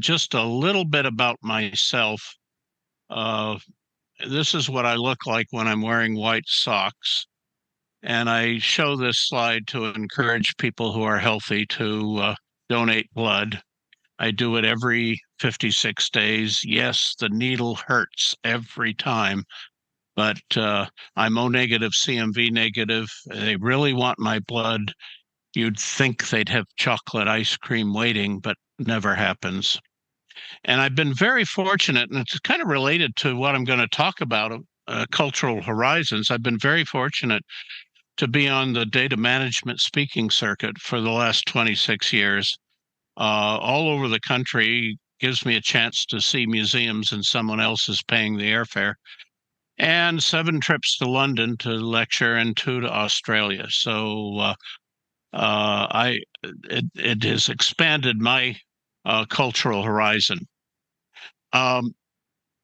just a little bit about myself. Uh, this is what I look like when I'm wearing white socks. And I show this slide to encourage people who are healthy to donate blood. I do it every 56 days. Yes, the needle hurts every time, but I'm O negative, CMV negative. They really want my blood. You'd think they'd have chocolate ice cream waiting, but never happens. And I've been very fortunate, and it's kind of related to what I'm going to talk about, cultural horizons. I've been very fortunate to be on the data management speaking circuit for the last 26 years, all over the country. Gives me a chance to see museums and someone else is paying the airfare, and 7 trips to London to lecture and 2 to Australia. So it has expanded my cultural horizon. Um,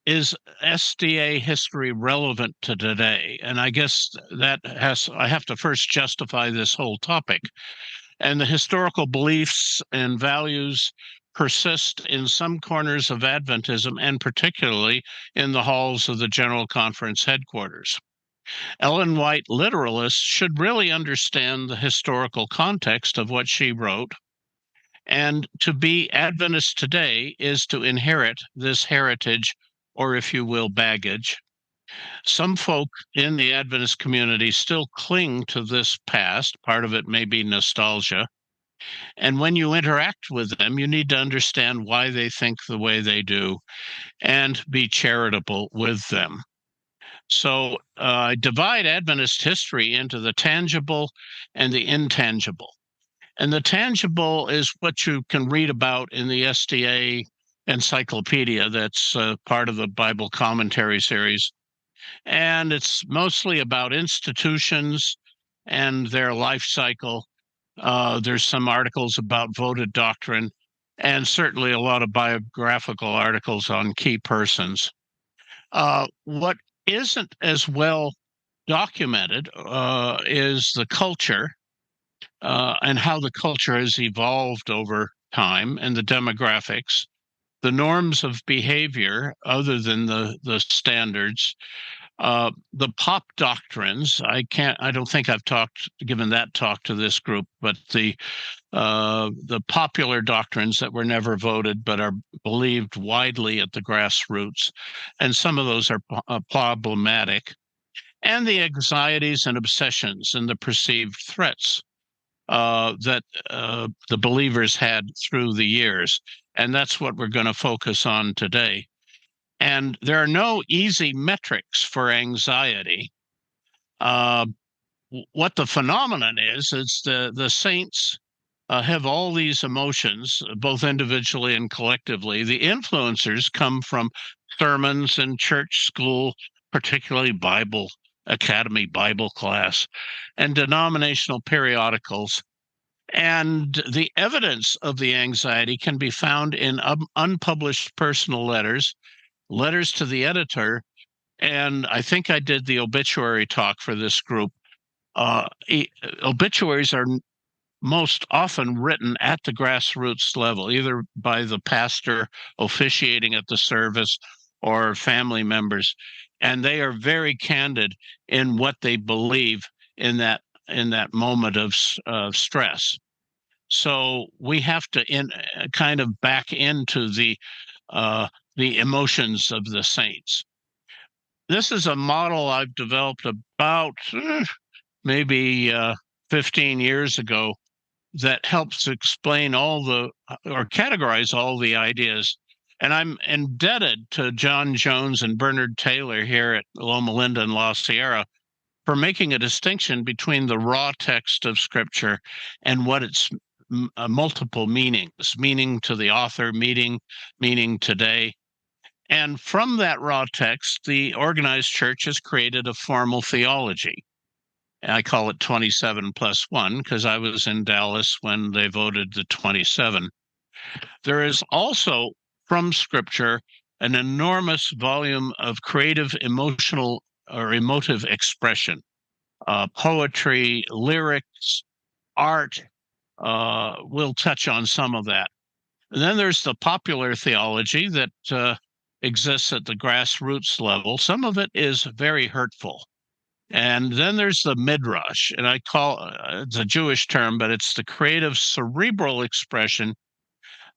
is SDA history relevant to today? And I guess I have to first justify this whole topic. And the historical beliefs and values persist in some corners of Adventism, and particularly in the halls of the General Conference headquarters. Ellen White literalists should really understand the historical context of what she wrote. And to be Adventist today is to inherit this heritage, or if you will, baggage. Some folk in the Adventist community still cling to this past. Part of it may be nostalgia. And when you interact with them, you need to understand why they think the way they do and be charitable with them. So I divide Adventist history into the tangible and the intangible. And the tangible is what you can read about in the SDA encyclopedia that's part of the Bible commentary series. And it's mostly about institutions and their life cycle. There's some articles about voted doctrine, and certainly a lot of biographical articles on key persons. What isn't as well documented is the culture and how the culture has evolved over time, and the demographics, the norms of behavior other than the standards, the pop doctrines. I don't think I've given that talk to this group, but the popular doctrines that were never voted but are believed widely at the grassroots, and some of those are problematic, and the anxieties and obsessions and the perceived threats that the believers had through the years. And that's what we're going to focus on today. And there are no easy metrics for anxiety. Uh, what the phenomenon is the saints have all these emotions, both individually and collectively. The influencers come from sermons and church school, particularly Bible Academy Bible class, and denominational periodicals. And the evidence of the anxiety can be found in unpublished personal letters, letters to the editor, and I think I did the obituary talk for this group. Obituaries are most often written at the grassroots level, either by the pastor officiating at the service or family members, and they are very candid in what they believe in that moment of stress. So we have to kind of back into the emotions of the saints. This is a model I've developed about maybe 15 years ago that helps explain or categorize all the ideas. And I'm indebted to John Jones and Bernard Taylor here at Loma Linda and La Sierra for making a distinction between the raw text of Scripture and what its multiple meanings, meaning to the author, meaning today. And from that raw text, the organized church has created a formal theology. I call it 27 plus 1 because I was in Dallas when they voted the 27. There is also, from Scripture, an enormous volume of creative, emotional, or emotive expression, poetry, lyrics, art. We'll touch on some of that. And then there's the popular theology that exists at the grassroots level. Some of it is very hurtful. And then there's the Midrash, and I call it's a Jewish term, but it's the creative cerebral expression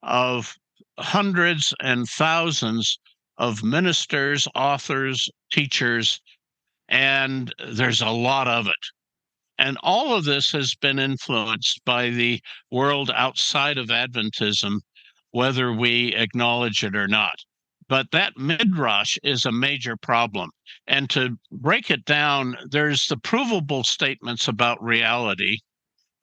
of hundreds and thousands of ministers, authors, teachers, and there's a lot of it. And all of this has been influenced by the world outside of Adventism, whether we acknowledge it or not. But that midrash is a major problem. And to break it down, there's the provable statements about reality,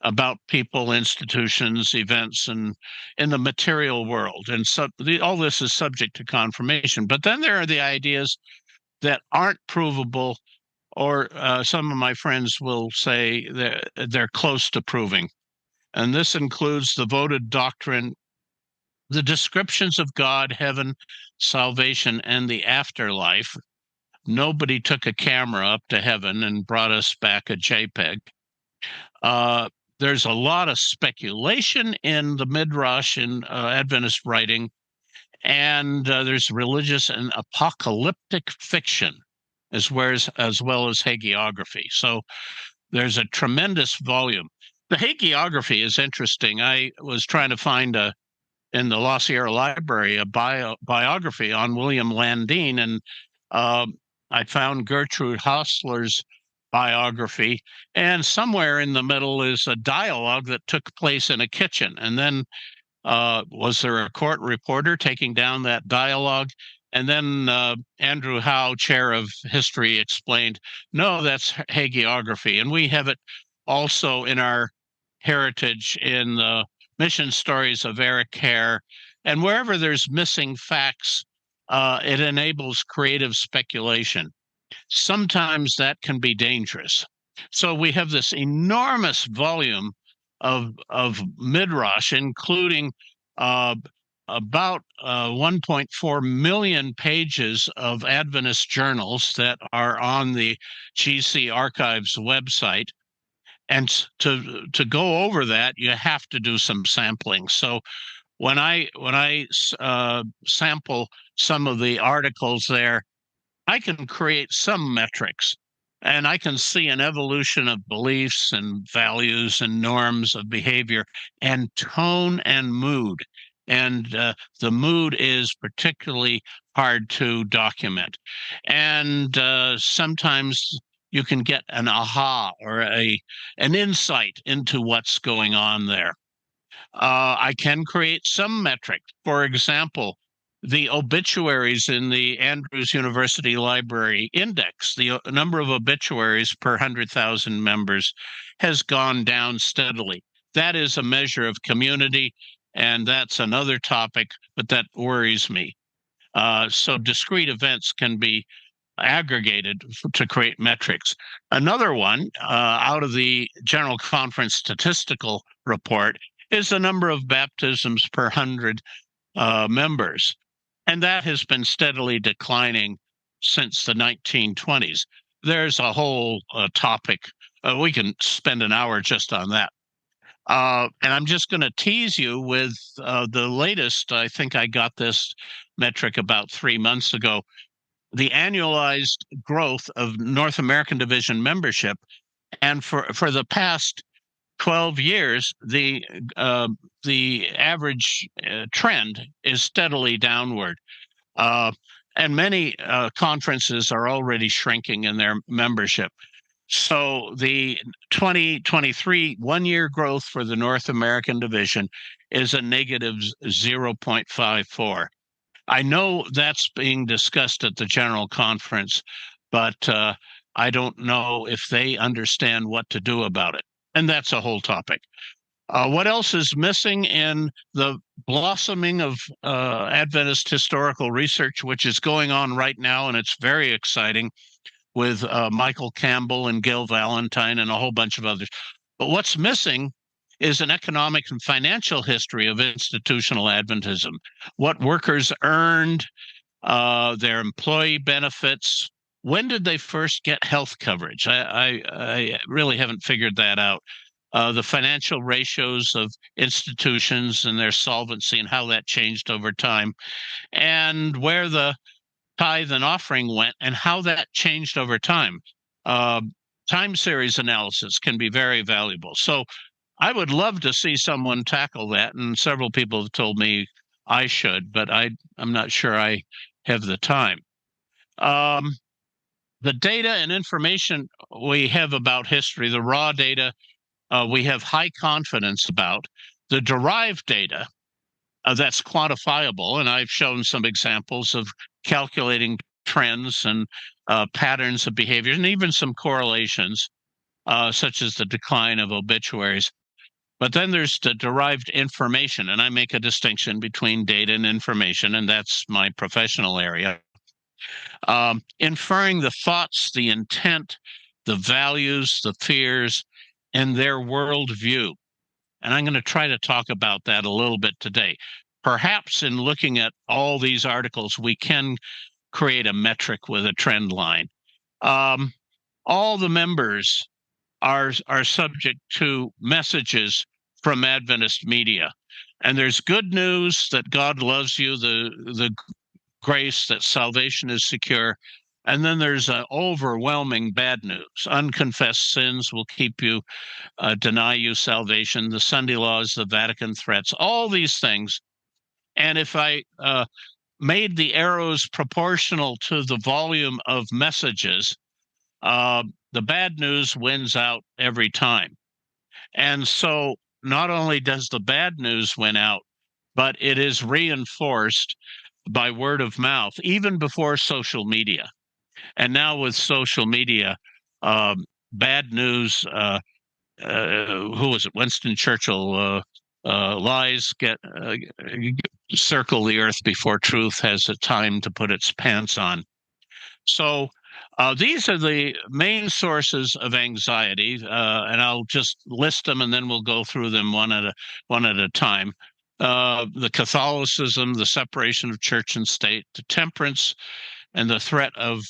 about people, institutions, events, and in the material world. And so all this is subject to confirmation. But then there are the ideas that aren't provable, or some of my friends will say they're close to proving. And this includes the voted doctrine, the descriptions of God, heaven, salvation, and the afterlife. Nobody took a camera up to heaven and brought us back a JPEG. There's a lot of speculation in the Midrash in Adventist writing, and there's religious and apocalyptic fiction as well as hagiography. So there's a tremendous volume. The hagiography is interesting. I was trying to find in the La Sierra Library a biography on William Landine, and I found Gertrude Hassler's biography, and somewhere in the middle is a dialogue that took place in a kitchen. And then was there a court reporter taking down that dialogue? And then Andrew Howe, chair of history, explained, no, that's hagiography. And we have it also in our heritage in the mission stories of Eric Hare. And wherever there's missing facts, it enables creative speculation. Sometimes that can be dangerous. So we have this enormous volume of midrash, including about 1.4 million pages of Adventist journals that are on the GC Archives website. And to go over that, you have to do some sampling. So when I sample some of the articles there, I can create some metrics, and I can see an evolution of beliefs and values and norms of behavior and tone and mood. And the mood is particularly hard to document. And sometimes you can get an aha or an insight into what's going on there. I can create some metric. For example, the obituaries in the Andrews University Library Index, the number of obituaries per 100,000 members has gone down steadily. That is a measure of community, and that's another topic, but that worries me. So discrete events can be aggregated to create metrics. Another one out of the General Conference statistical report is the number of baptisms per 100 members. And that has been steadily declining since the 1920s. There's a whole topic. We can spend an hour just on that. And I'm just going to tease you with the latest. I think I got this metric about 3 months ago. The annualized growth of North American Division membership. And for the past 12 years, the average trend is steadily downward. And many conferences are already shrinking in their membership. So the 2023 one-year growth for the North American division is a negative 0.54. I know that's being discussed at the General Conference, but I don't know if they understand what to do about it. And that's a whole topic. What else is missing in the blossoming of Adventist historical research, which is going on right now, and it's very exciting with Michael Campbell and Gil Valentine and a whole bunch of others. But what's missing is an economic and financial history of institutional Adventism, what workers earned, their employee benefits. When did they first get health coverage? I really haven't figured that out. the financial ratios of institutions and their solvency and how that changed over time, and where the tithe and offering went and how that changed over time. Uh, Time series analysis can be very valuable. So I would love to see someone tackle that, and several people have told me I should, but I'm not sure I have the time. Um, the data and information we have about history, the raw data, we have high confidence about. The derived data, that's quantifiable, and I've shown some examples of calculating trends and patterns of behavior, and even some correlations, such as the decline of obituaries. But then there's the derived information, and I make a distinction between data and information, and that's my professional area. Inferring the thoughts, the intent, the values, the fears, and their worldview. And I'm going to try to talk about that a little bit today. Perhaps in looking at all these articles, we can create a metric with a trend line. All the members are subject to messages from Adventist media. And there's good news that God loves you, the grace that salvation is secure. And then there's overwhelming bad news. Unconfessed sins will keep you, deny you salvation, the Sunday laws, the Vatican threats, all these things. And if I made the arrows proportional to the volume of messages, the bad news wins out every time. And so not only does the bad news win out, but it is reinforced by word of mouth, even before social media. And now with social media, bad news, who was it? Winston Churchill, lies circle the earth before truth has a time to put its pants on. So these are the main sources of anxiety, and I'll just list them, and then we'll go through them one at a time. The Catholicism, the separation of church and state, the temperance, and the threat of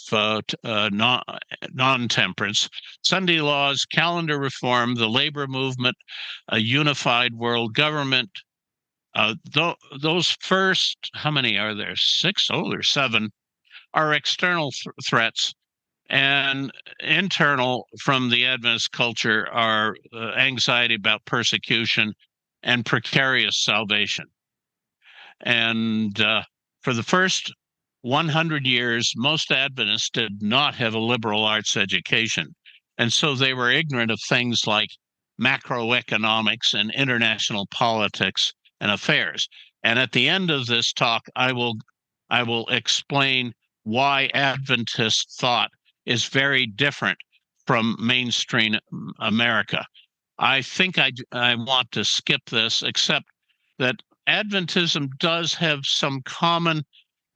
non-temperance, Sunday laws, calendar reform, the labor movement, a unified world government. Those first, how many are there? 6? Oh, there's 7. Are external threats, and internal from the Adventist culture are anxiety about persecution and precarious salvation. And for the first 100 years, most Adventists did not have a liberal arts education. And so they were ignorant of things like macroeconomics and international politics and affairs. And at the end of this talk, I will explain why Adventist thought is very different from mainstream America. I think I want to skip this, except that Adventism does have some common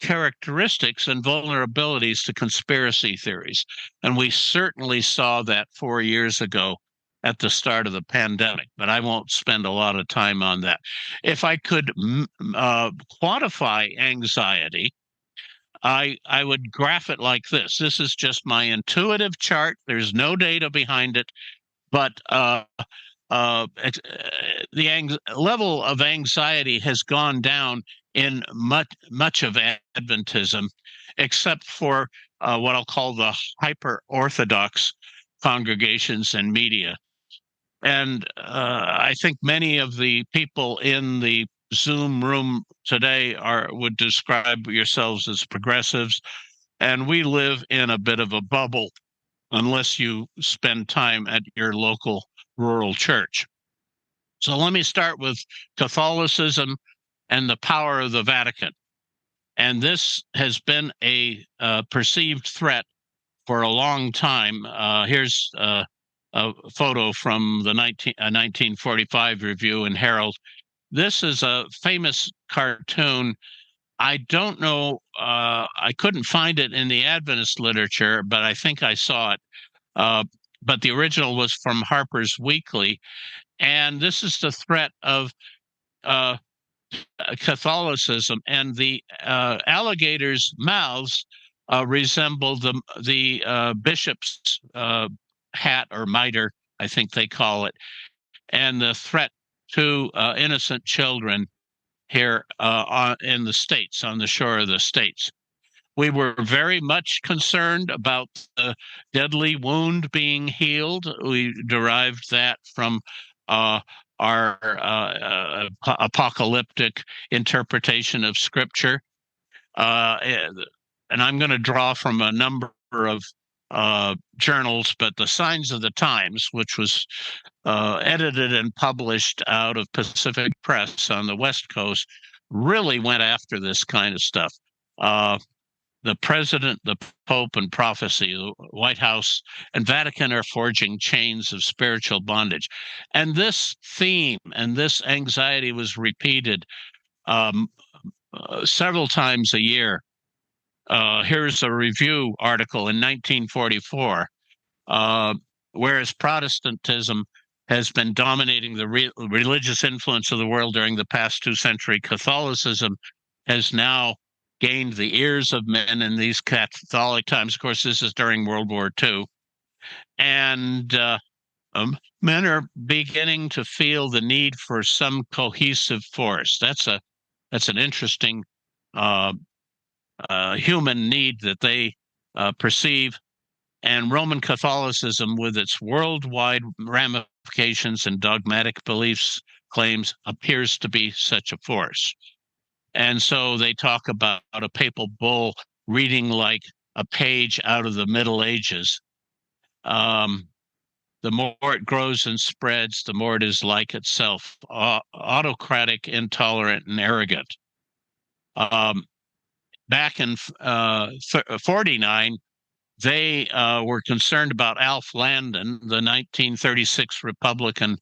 characteristics and vulnerabilities to conspiracy theories. And we certainly saw that 4 years ago at the start of the pandemic, but I won't spend a lot of time on that. If I could quantify anxiety, I would graph it like this. This is just my intuitive chart. There's no data behind it, but the level of anxiety has gone down in much of Adventism, except for what I'll call the hyper-Orthodox congregations and media. And I think many of the people in the Zoom room today would describe yourselves as progressives, and we live in a bit of a bubble unless you spend time at your local rural church. So let me start with Catholicism and the power of the Vatican. And this has been a perceived threat for a long time. Here's a photo from the 1945 review in Herald. This is a famous cartoon. I don't know, I couldn't find it in the Adventist literature, but I think I saw it. But the original was from Harper's Weekly. And this is the threat of Catholicism, and the alligators' mouths resemble the bishop's hat or mitre, I think they call it. and the threat to innocent children here in the States, on the shore of the States. We were very much concerned about the deadly wound being healed. We derived that from our apocalyptic interpretation of Scripture. And I'm going to draw from a number of journals, but the Signs of the Times, which was edited and published out of Pacific Press on the West Coast, really went after this kind of stuff. The president, the Pope, and prophecy, the White House and Vatican are forging chains of spiritual bondage. And this theme and this anxiety was repeated several times a year. Here's a review article in 1944. Whereas Protestantism has been dominating the religious influence of the world during the past 2 centuries, Catholicism has now gained the ears of men in these Catholic times. Of course, this is during World War II. And men are beginning to feel the need for some cohesive force. That's an interesting human need that they perceive. And Roman Catholicism, with its worldwide ramifications and dogmatic beliefs, claims appears to be such a force. And so they talk about a papal bull reading like a page out of the Middle Ages. The more it grows and spreads, the more it is like itself, autocratic, intolerant, and arrogant. Back in 49, they were concerned about Alf Landon, the 1936 Republican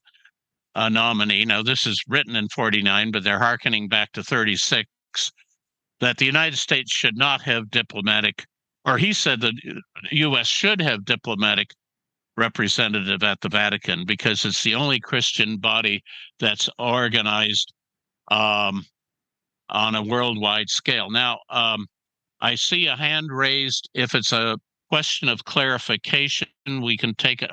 nominee. Now, this is written in 49, but they're hearkening back to 36, that the United States should not have diplomatic, or he said that the U.S. should have diplomatic representative at the Vatican because it's the only Christian body that's organized on a worldwide scale. Now, I see a hand raised. If it's a question of clarification, we can take it.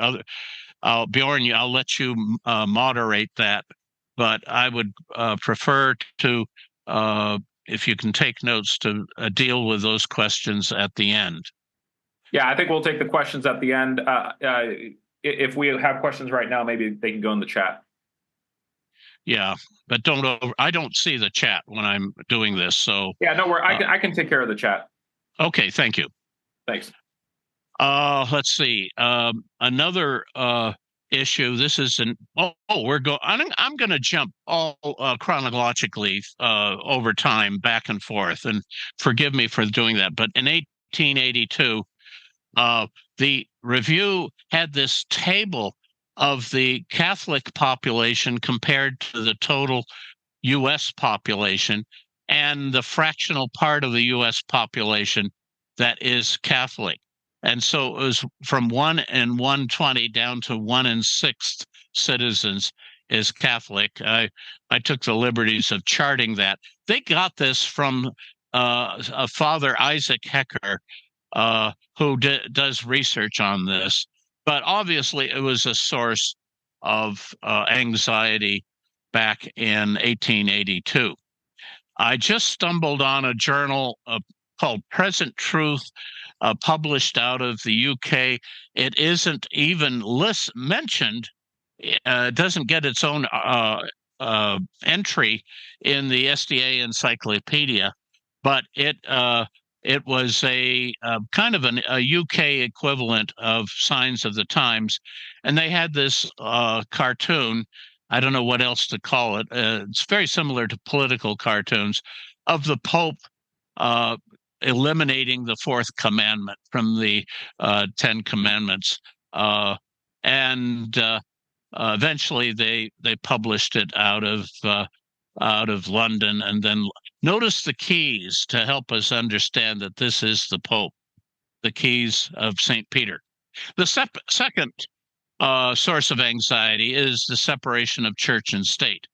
Bjorn, I'll let you moderate that, but I would prefer to, if you can take notes, to deal with those questions at the end. Yeah, I think we'll take the questions at the end. If we have questions right now, maybe they can go in the chat. Yeah, but I don't see the chat when I'm doing this, so. Yeah, no, I can take care of the chat. Okay, thank you. Thanks. Let's see. Another issue. This is I'm going to jump all chronologically over time, back and forth, and forgive me for doing that. But in 1882, the review had this table of the Catholic population compared to the total U.S. population and the fractional part of the U.S. population that is Catholic. And so it was from 1 in 120 down to 1 in 6 citizens is Catholic. I took the liberties of charting that. They got this from Father Isaac Hecker, who does research on this. But obviously, it was a source of anxiety back in 1882. I just stumbled on a journal called Present Truth, published out of the UK. It isn't even mentioned. It doesn't get its own entry in the SDA encyclopedia, but it was a kind of a UK equivalent of Signs of the Times, and they had this cartoon. I don't know what else to call it. It's very similar to political cartoons of the Pope eliminating the 4th commandment from the 10 commandments. And eventually they published it out of London. And then notice the keys to help us understand that this is the Pope, the keys of St. Peter. The second source of anxiety is the separation of church and state.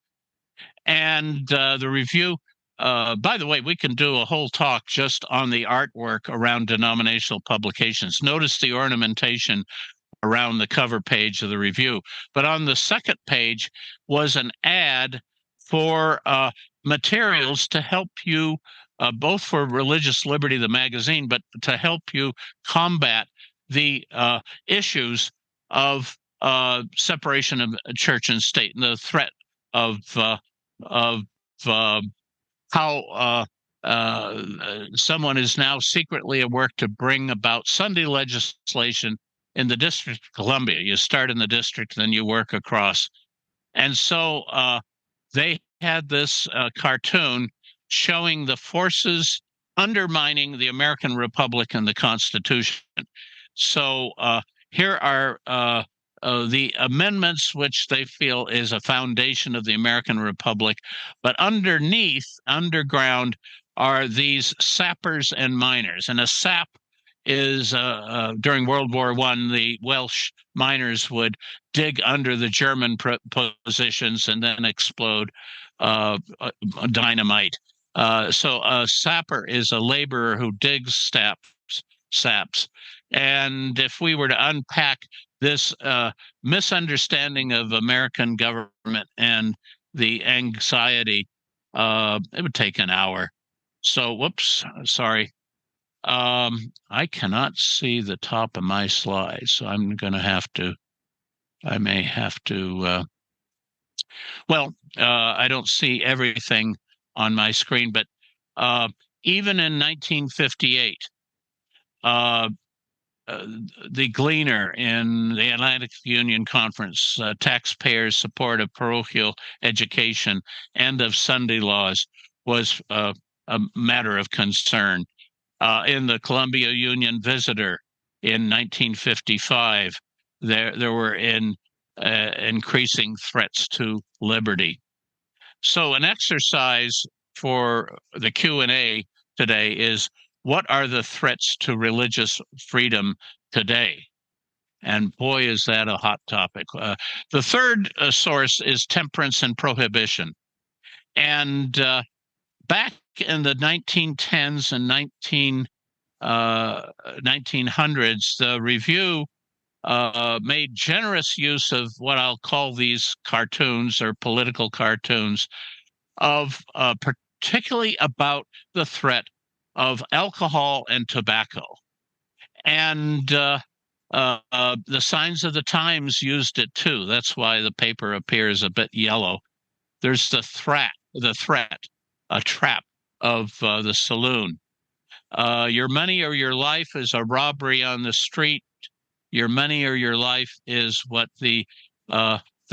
And the review, by the way, we can do a whole talk just on the artwork around denominational publications. Notice the ornamentation around the cover page of the review. But on the second page was an ad for materials to help you, both for Religious Liberty, the magazine, but to help you combat the issues of separation of church and state and the threat of how someone is now secretly at work to bring about Sunday legislation in the District of Columbia. You start in the district, then you work across. And so they had this cartoon showing the forces undermining the American Republic and the Constitution. So here are the amendments, which they feel is a foundation of the American Republic. But underground, are these sappers and miners. And a sap is during World War I, the Welsh miners would dig under the German positions and then explode dynamite. So a sapper is a laborer who digs saps. And if we were to unpack this misunderstanding of American government and the anxiety, it would take an hour. So, whoops, sorry. I cannot see the top of my slide, so I may have to, I don't see everything on my screen, but even in 1958, the Gleaner in the Atlantic Union Conference, taxpayers' support of parochial education and of Sunday laws was a matter of concern. In the Columbia Union Visitor in 1955, there were increasing threats to liberty. So an exercise for the Q&A today is, what are the threats to religious freedom today? And boy, is that a hot topic. The third source is temperance and prohibition. And back in the 1910s and 1900s, the review made generous use of what I'll call these cartoons or political cartoons of particularly about the threat of alcohol and tobacco. And the Signs of the Times used it too. That's why the paper appears a bit yellow. There's the threat, a trap of the saloon. Your money or your life is a robbery on the street. Your money or your life is what the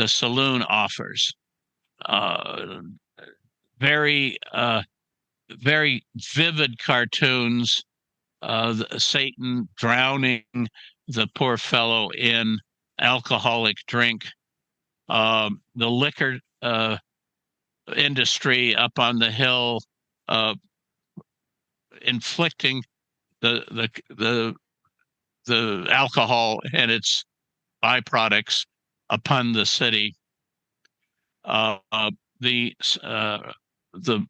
saloon offers. Very vivid cartoons. Satan drowning the poor fellow in alcoholic drink. The liquor industry up on the hill, inflicting the alcohol and its byproducts upon the city. The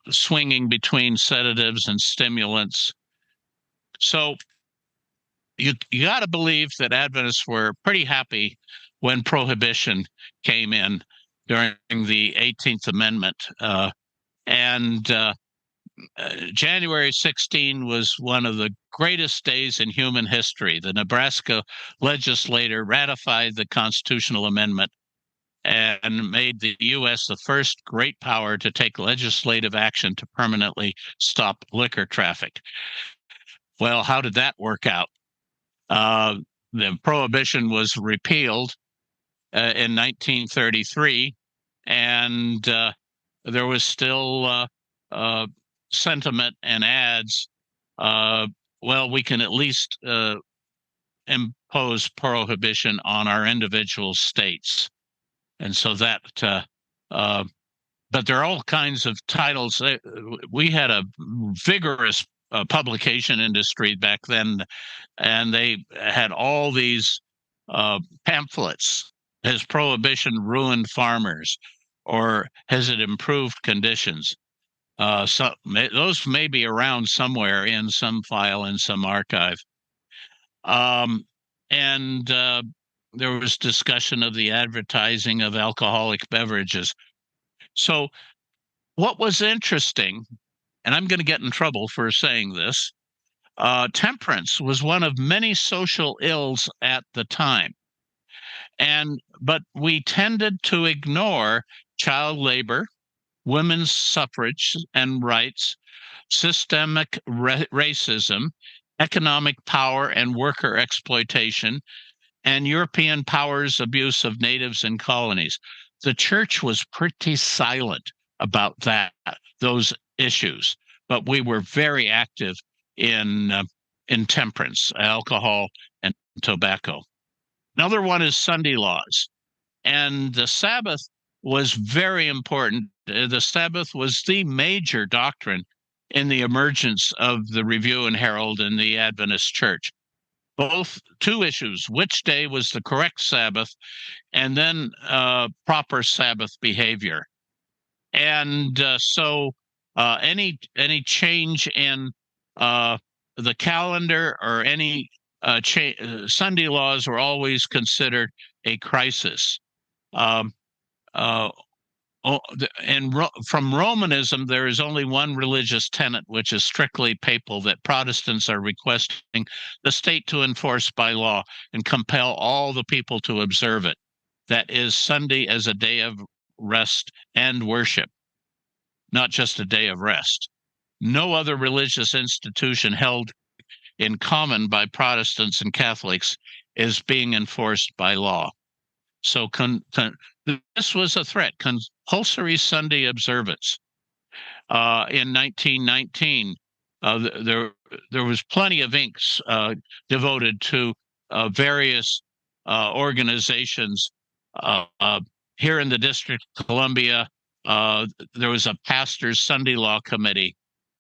swinging between sedatives and stimulants. So you got to believe that Adventists were pretty happy when prohibition came in during the 18th Amendment. January 16 was one of the greatest days in human history. The Nebraska legislature ratified the constitutional amendment and made the U.S. the first great power to take legislative action to permanently stop liquor traffic. Well, how did that work out? The prohibition was repealed in 1933, and there was still sentiment and ads. We can at least impose prohibition on our individual states. And so that, but there are all kinds of titles. We had a vigorous publication industry back then, and they had all these pamphlets. Has prohibition ruined farmers, or has it improved conditions? So those may be around somewhere in some file in some archive. there was discussion of the advertising of alcoholic beverages. So what was interesting, and I'm going to get in trouble for saying this, temperance was one of many social ills at the time. But we tended to ignore child labor, women's suffrage and rights, systemic racism, economic power and worker exploitation, and European powers' abuse of natives in colonies. The church was pretty silent about those issues, but we were very active in temperance, alcohol, and tobacco. Another one is Sunday laws, and the Sabbath was very important. The Sabbath was the major doctrine in the emergence of the Review and Herald in the Adventist Church. Both two issues: which day was the correct Sabbath, and then proper Sabbath behavior. And so any change in the calendar or any Sunday laws were always considered a crisis. Um, uh, from Romanism, there is only one religious tenet, which is strictly papal, that Protestants are requesting the state to enforce by law and compel all the people to observe it. That is Sunday as a day of rest and worship, not just a day of rest. No other religious institution held in common by Protestants and Catholics is being enforced by law. So this was a threat, compulsory Sunday observance. In 1919, there was plenty of inks devoted to various organizations. Here in the District of Columbia, there was a pastor's Sunday law committee,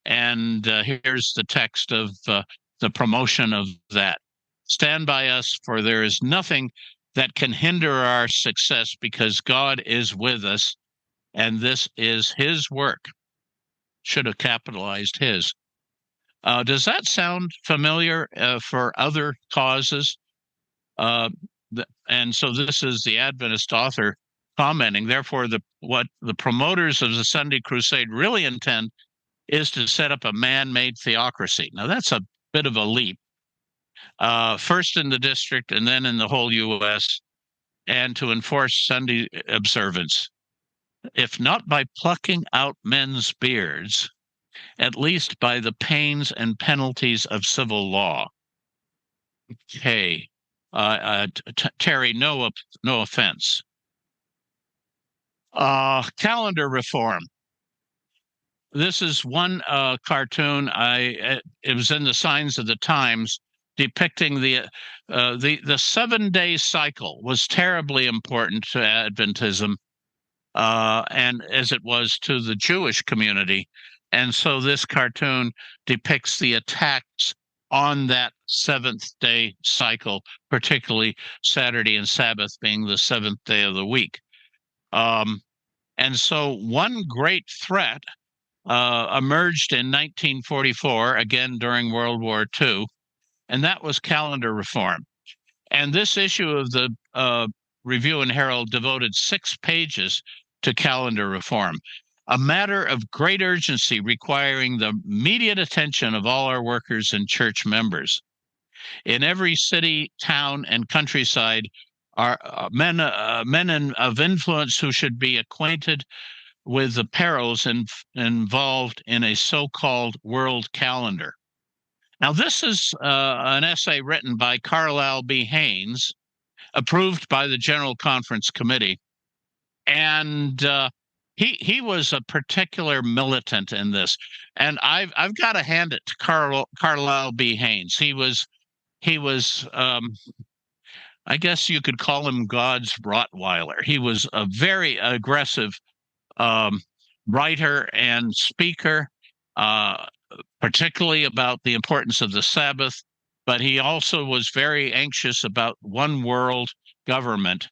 and here's the text of the promotion of that. Stand by us, for there is nothing that can hinder our success, because God is with us, and this is his work. Should have capitalized his. Does that sound familiar for other causes? And so this is the Adventist author commenting. Therefore, what the promoters of the Sunday Crusade really intend is to set up a man-made theocracy. Now, that's a bit of a leap. First in the district and then in the whole U.S., and to enforce Sunday observance, if not by plucking out men's beards, at least by the pains and penalties of civil law. Okay, Terry, no offense. Calendar reform. This is one cartoon. It was in the Signs of the Times, depicting the 7-day cycle was terribly important to Adventism, and as it was to the Jewish community. And so this cartoon depicts the attacks on that 7th-day cycle, particularly Saturday and Sabbath being the 7th day of the week. And so one great threat emerged in 1944, again during World War II, and that was calendar reform. And this issue of the Review and Herald devoted 6 pages to calendar reform, a matter of great urgency requiring the immediate attention of all our workers and church members. In every city, town, and countryside are men of influence who should be acquainted with the perils involved in a so-called world calendar. Now, this is an essay written by Carlisle B. Haynes, approved by the General Conference Committee, and he was a particular militant in this. And I've got to hand it to Carlisle B. Haynes. He was I guess you could call him God's Rottweiler. He was a very aggressive writer and speaker, particularly about the importance of the Sabbath, but he also was very anxious about one world government.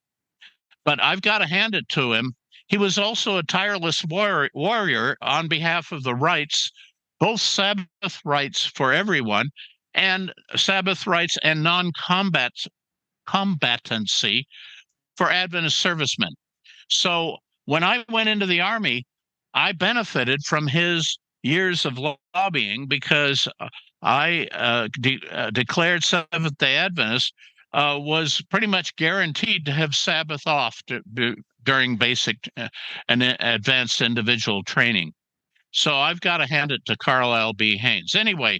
But I've got to hand it to him. He was also a tireless warrior on behalf of the rights, both Sabbath rights for everyone and Sabbath rights and non-combat combatancy for Adventist servicemen. So when I went into the Army, I benefited from his years of lobbying because I declared Seventh-day Adventist, was pretty much guaranteed to have Sabbath off during basic and advanced individual training. So I've got to hand it to Carlisle B. Haynes. Anyway,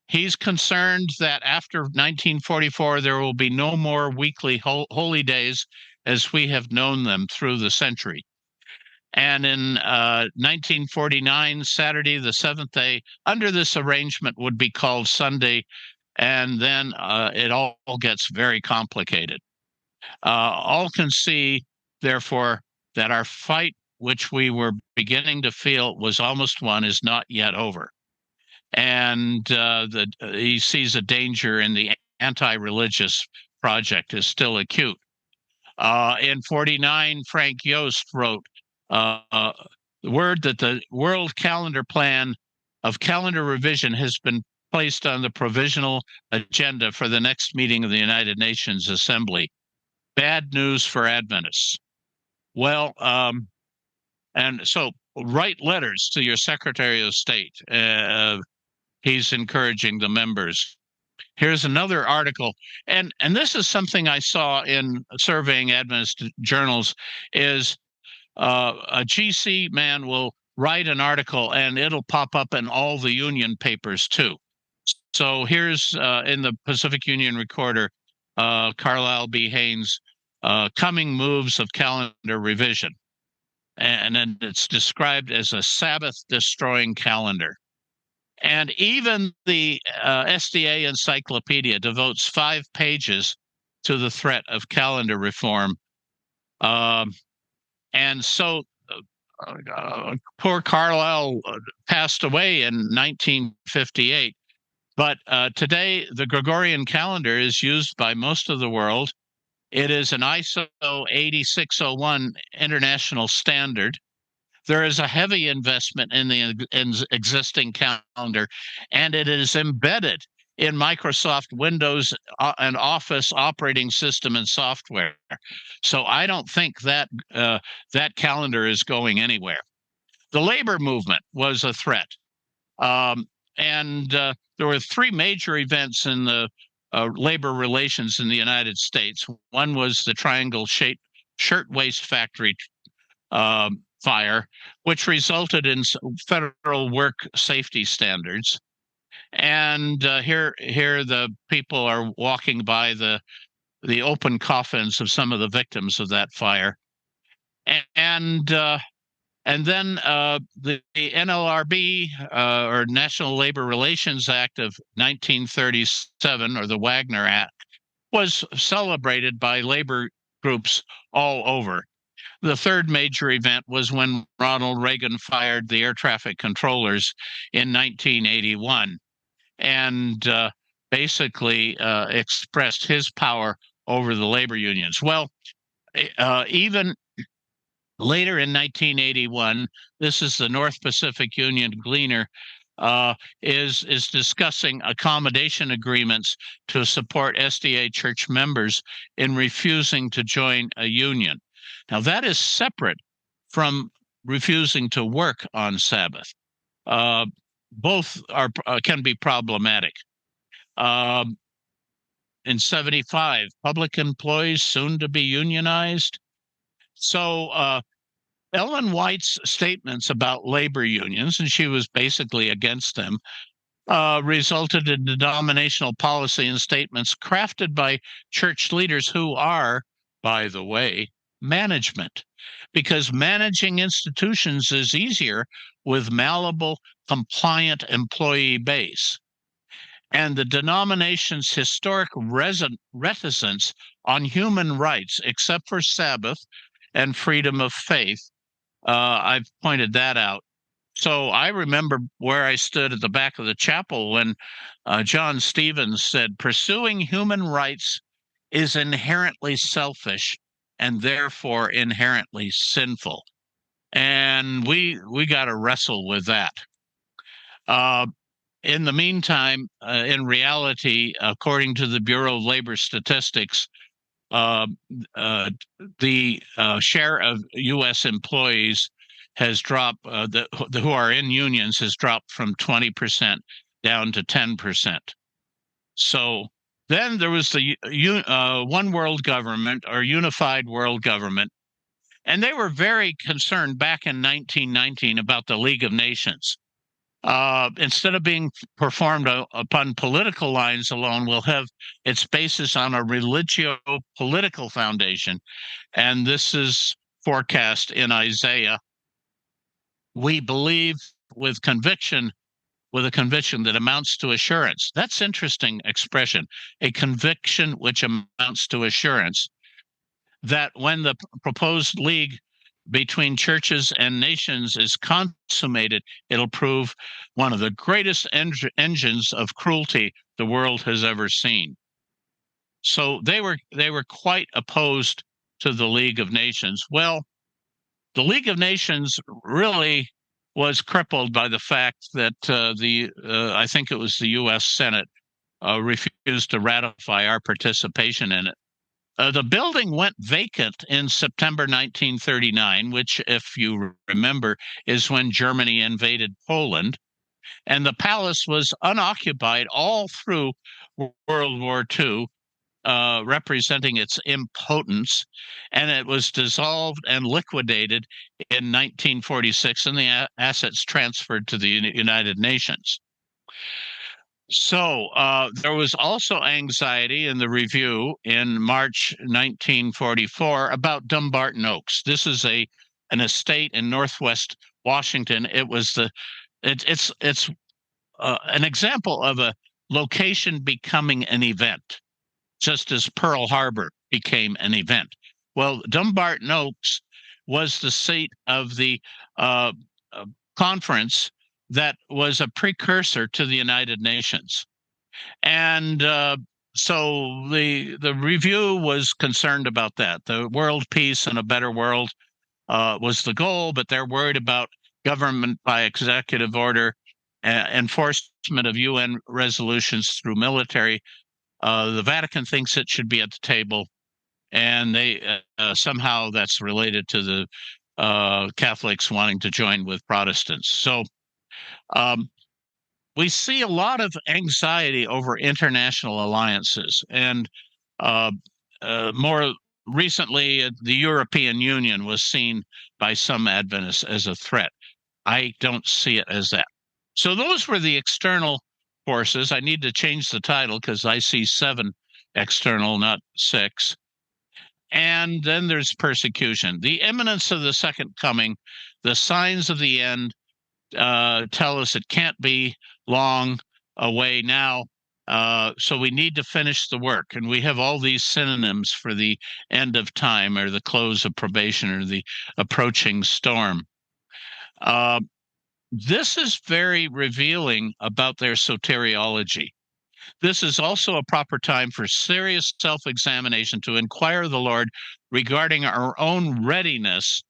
he's concerned that after 1944, there will be no more weekly holy days as we have known them through the century. And in 1949, Saturday, the seventh day, under this arrangement would be called Sunday, and then it all gets very complicated. All can see, therefore, that our fight, which we were beginning to feel was almost won, is not yet over. And he sees a danger in the anti-religious project is still acute. In 49, Frank Yost wrote, the word that the world calendar plan of calendar revision has been placed on the provisional agenda for the next meeting of the United Nations Assembly. Bad news for Adventists. Well, and so write letters to your Secretary of State. He's encouraging the members. Here's another article, and this is something I saw in surveying Adventist journals, is a GC man will write an article and it'll pop up in all the union papers too. So here's in the Pacific Union Recorder, Carlisle B. Haynes, coming moves of calendar revision. And then it's described as a Sabbath-destroying calendar. And even the SDA Encyclopedia devotes 5 pages to the threat of calendar reform. And so poor Carlisle passed away in 1958. But today, the Gregorian calendar is used by most of the world. It is an ISO 8601 international standard. There is a heavy investment in the existing calendar, and it is embedded in Microsoft Windows and Office operating system and software. So I don't think that that calendar is going anywhere. The labor movement was a threat. And there were 3 major events in the labor relations in the United States. One was the Triangle Shirtwaist Factory fire, which resulted in federal work safety standards. And here the people are walking by the open coffins of some of the victims of that fire. And then the NLRB, or National Labor Relations Act of 1937, or the Wagner Act, was celebrated by labor groups all over. The third major event was when Ronald Reagan fired the air traffic controllers in 1981 and basically expressed his power over the labor unions. Well, even later in 1981, this is the North Pacific Union Gleaner, is discussing accommodation agreements to support SDA church members in refusing to join a union. Now, that is separate from refusing to work on Sabbath. Both are can be problematic. In 75, public employees soon to be unionized. So Ellen White's statements about labor unions, and she was basically against them, resulted in denominational policy and statements crafted by church leaders who are, by the way, management, because managing institutions is easier with malleable, compliant employee base. And the denomination's historic reticence on human rights, except for Sabbath and freedom of faith, I've pointed that out. So I remember where I stood at the back of the chapel when John Stevens said, "Pursuing human rights is inherently selfish and therefore inherently sinful." And we got to wrestle with that. In the meantime, in reality, according to the Bureau of Labor Statistics, uh, the share of U.S. employees has dropped, who are in unions has dropped from 20% down to 10%. So then there was the one world government or unified world government, and they were very concerned back in 1919 about the League of Nations. Instead of being performed upon political lines alone, will have its basis on a religio-political foundation. And this is forecast in Isaiah. We believe with conviction, with a conviction that amounts to assurance. That's interesting expression, a conviction which amounts to assurance that when the proposed league between churches and nations is consummated, it'll prove one of the greatest engines of cruelty the world has ever seen. So they were quite opposed to the League of Nations. Well, the League of Nations really was crippled by the fact that I think it was the U.S. Senate refused to ratify our participation in it. The building went vacant in September 1939, which, if you remember, is when Germany invaded Poland. And the palace was unoccupied all through World War II, representing its impotence. And it was dissolved and liquidated in 1946, and the assets transferred to the United Nations. So there was also anxiety in the review in March 1944 about Dumbarton Oaks. This is an estate in Northwest Washington. It's an example of a location becoming an event, just as Pearl Harbor became an event. Well, Dumbarton Oaks was the seat of the uh, conference that was a precursor to the United Nations. And so the review was concerned about that. The world peace and a better world was the goal, but they're worried about government by executive order, enforcement of UN resolutions through military. The Vatican thinks it should be at the table, and they somehow that's related to the Catholics wanting to join with Protestants. So um, we see a lot of anxiety over international alliances, and uh, more recently, the European Union was seen by some Adventists as a threat. I don't see it as that. So those were the external forces. I need to change the title because I see 7 external, not 6. And then there's persecution. The imminence of the second coming, the signs of the end, tell us it can't be long away now. So we need to finish the work. And we have all these synonyms for the end of time or the close of probation or the approaching storm. This is very revealing about their soteriology. This is also a proper time for serious self-examination to inquire of the Lord regarding our own readiness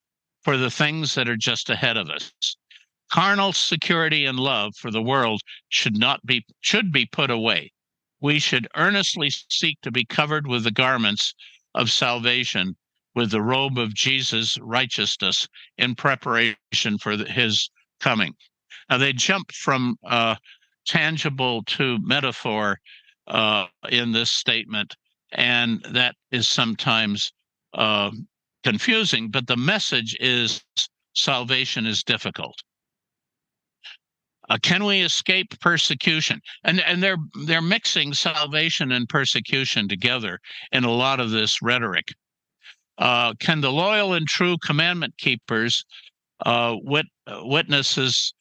for the things that are just ahead of us. Carnal security and love for the world should be put away. We should earnestly seek to be covered with the garments of salvation, with the robe of Jesus' righteousness in preparation for his coming. Now they jump from tangible to metaphor in this statement, and that is sometimes confusing, but the message is salvation is difficult. Can we escape persecution? And they're mixing salvation and persecution together in a lot of this rhetoric. Can the loyal and true commandment keepers, witnesses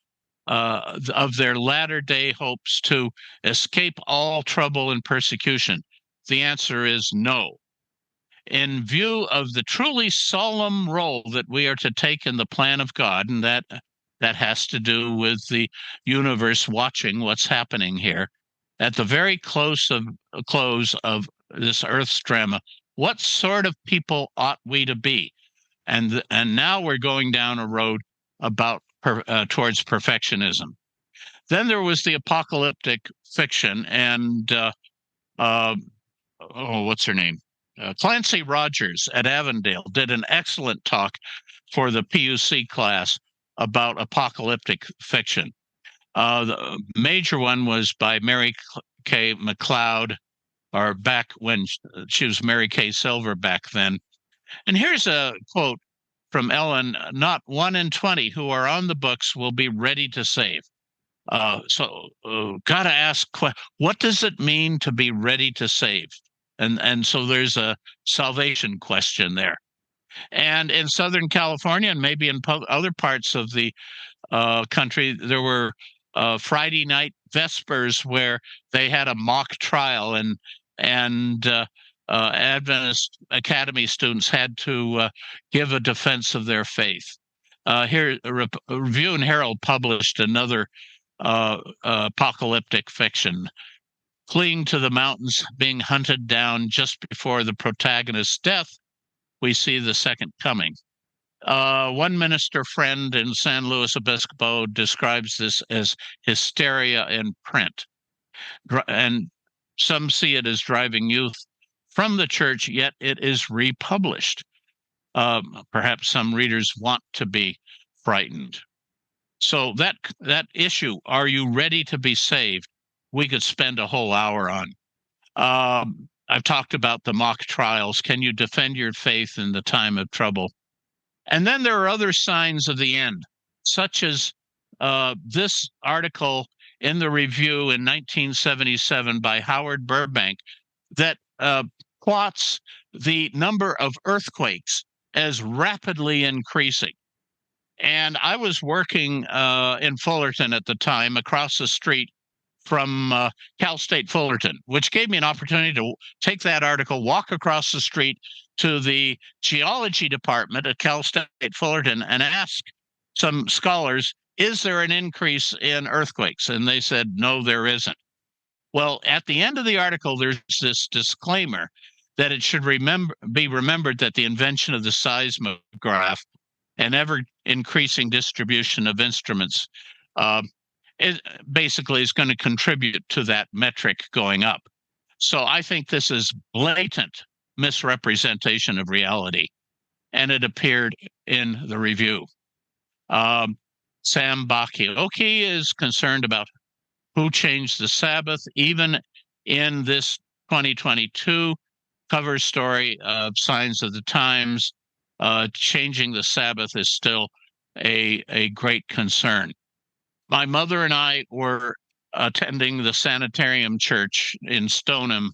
of their latter day hopes to escape all trouble and persecution? The answer is no. In view of the truly solemn role that we are to take in the plan of God, and that has to do with the universe watching what's happening here, at the very close of this Earth's drama, what sort of people ought we to be? And now we're going down a road about towards perfectionism. Then there was the apocalyptic fiction, and what's her name? Clancy Rogers at Avondale did an excellent talk for the PUC class about apocalyptic fiction. The major one was by Mary Kay McLeod, or back when she was Mary Kay Silver back then. And here's a quote from Ellen: "Not 1 in 20 who are on the books will be ready to save." Got to ask, what does it mean to be ready to save? And so there's a salvation question there. And in Southern California, and maybe in other parts of the country, there were Friday night vespers where they had a mock trial, and Adventist Academy students had to give a defense of their faith. Here, Review and Herald published another apocalyptic fiction. Fleeing to the mountains, being hunted down just before the protagonist's death, we see the second coming. One minister friend in San Luis Obispo describes this as hysteria in print. And some see it as driving youth from the church, yet it is republished. Perhaps some readers want to be frightened. So that issue, are you ready to be saved? We could spend a whole hour on. I've talked about the mock trials. Can you defend your faith in the time of trouble? And then there are other signs of the end, such as this article in the Review in 1977 by Howard Burbank that plots the number of earthquakes as rapidly increasing. And I was working in Fullerton at the time, across the street from Cal State Fullerton, which gave me an opportunity to take that article, walk across the street to the geology department at Cal State Fullerton, and ask some scholars, is there an increase in earthquakes? And they said, no, there isn't. Well, at the end of the article, there's this disclaimer that it should be remembered that the invention of the seismograph and ever-increasing distribution of instruments it basically is going to contribute to that metric going up. So I think this is blatant misrepresentation of reality, and it appeared in the Review. Sam Bakioki is concerned about who changed the Sabbath, even in this 2022 cover story of Signs of the Times. Changing the Sabbath is still a great concern. My mother and I were attending the Sanitarium Church in Stoneham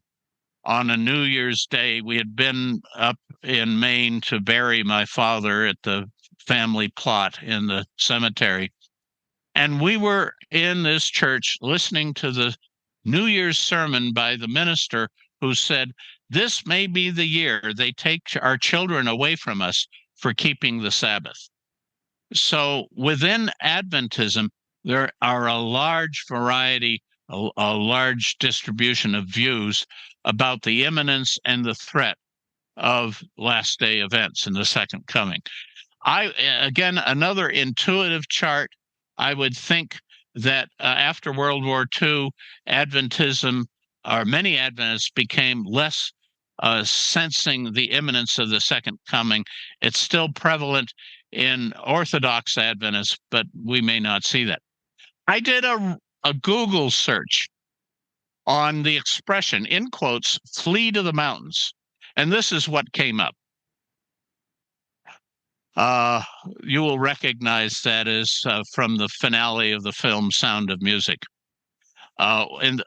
on a New Year's Day. We had been up in Maine to bury my father at the family plot in the cemetery. And we were in this church listening to the New Year's sermon by the minister, who said, this may be the year they take our children away from us for keeping the Sabbath. So within Adventism, there are a large variety, a large distribution of views about the imminence and the threat of last day events in the second coming. Again, another intuitive chart. I would think that after World War II, Adventism, or many Adventists, became less sensing the imminence of the second coming. It's still prevalent in Orthodox Adventists, but we may not see that. I did a Google search on the expression, in quotes, flee to the mountains. And this is what came up. You will recognize that as from the finale of the film Sound of Music. And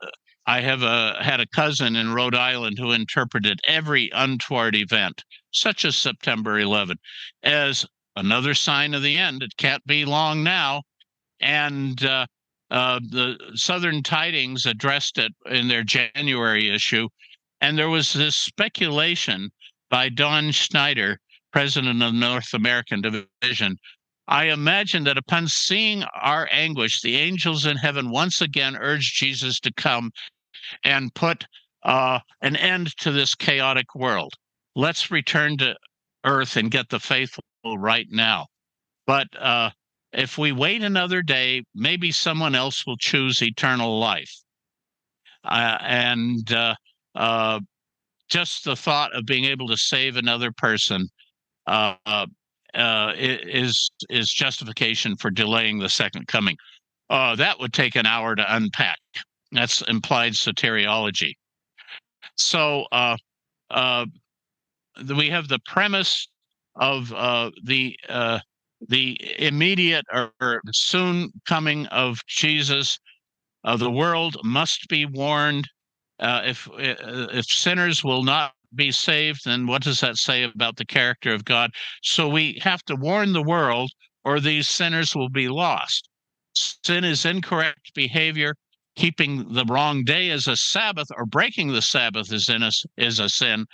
I have had a cousin in Rhode Island who interpreted every untoward event, such as September 11, as another sign of the end. It can't be long now. And the Southern Tidings addressed it in their January issue. And there was this speculation by Don Schneider, president of North American Division. I imagine that upon seeing our anguish, the angels in heaven once again urged Jesus to come and put an end to this chaotic world. Let's return to earth and get the faithful right now. But if we wait another day, maybe someone else will choose eternal life. And just the thought of being able to save another person uh, uh, is justification for delaying the second coming. That would take an hour to unpack. That's implied soteriology. So we have the premise of the immediate or soon coming of Jesus. The world must be warned. If sinners will not be saved, then what does that say about the character of God? So we have to warn the world, or these sinners will be lost. Sin is incorrect behavior. Keeping the wrong day as a Sabbath or breaking the Sabbath is a sin.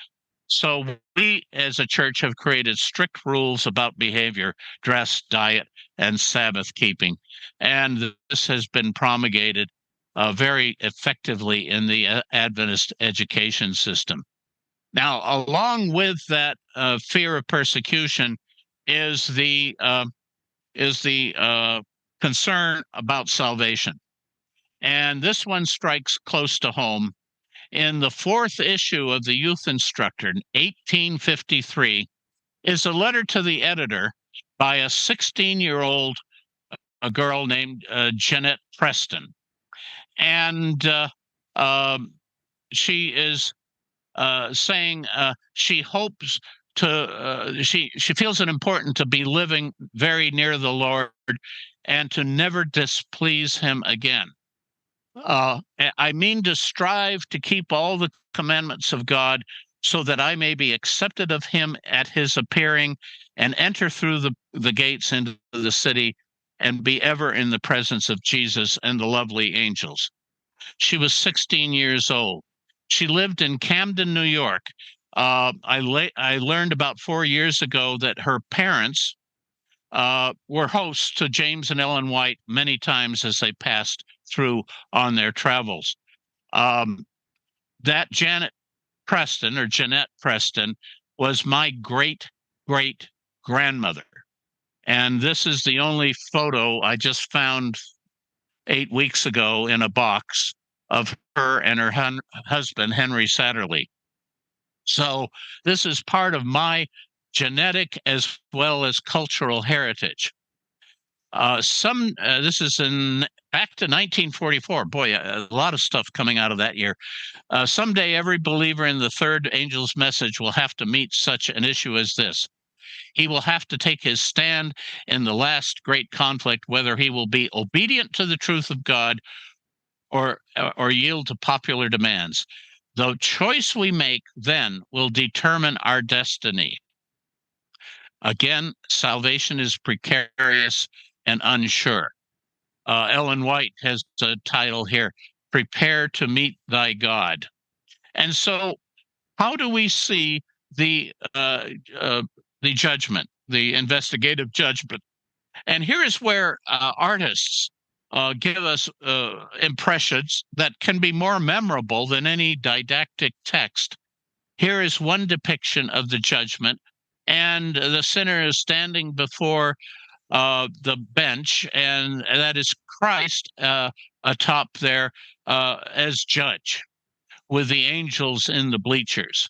So we as a church have created strict rules about behavior, dress, diet, and Sabbath keeping. And this has been promulgated very effectively in the Adventist education system. Now, along with that fear of persecution is the concern about salvation. And this one strikes close to home. In the fourth issue of the Youth Instructor in 1853 is a letter to the editor by a 16-year-old a girl named Jeanette Preston. And she is saying she hopes she feels it important to be living very near the Lord and to never displease him again. I mean to strive to keep all the commandments of God so that I may be accepted of him at his appearing and enter through the gates into the city and be ever in the presence of Jesus and the lovely angels. She was 16 years old. She lived in Camden, New York. I learned about 4 years ago that her parents were hosts to James and Ellen White many times as they passed through on their travels. That Jeanette Preston was my great great grandmother. And this is the only photo I just found 8 weeks ago in a box of her and her husband, Henry Satterley. So this is part of my genetic as well as cultural heritage. This is back to 1944. Boy, a lot of stuff coming out of that year. Someday, every believer in the third angel's message will have to meet such an issue as this. He will have to take his stand in the last great conflict, whether he will be obedient to the truth of God or yield to popular demands. The choice we make then will determine our destiny. Again, salvation is precarious and unsure. Ellen White has a title here, Prepare to Meet Thy God. And so how do we see the judgment, the investigative judgment? And here is where artists give us impressions that can be more memorable than any didactic text. Here is one depiction of the judgment, and the sinner is standing before the bench, and that is Christ atop there as judge with the angels in the bleachers.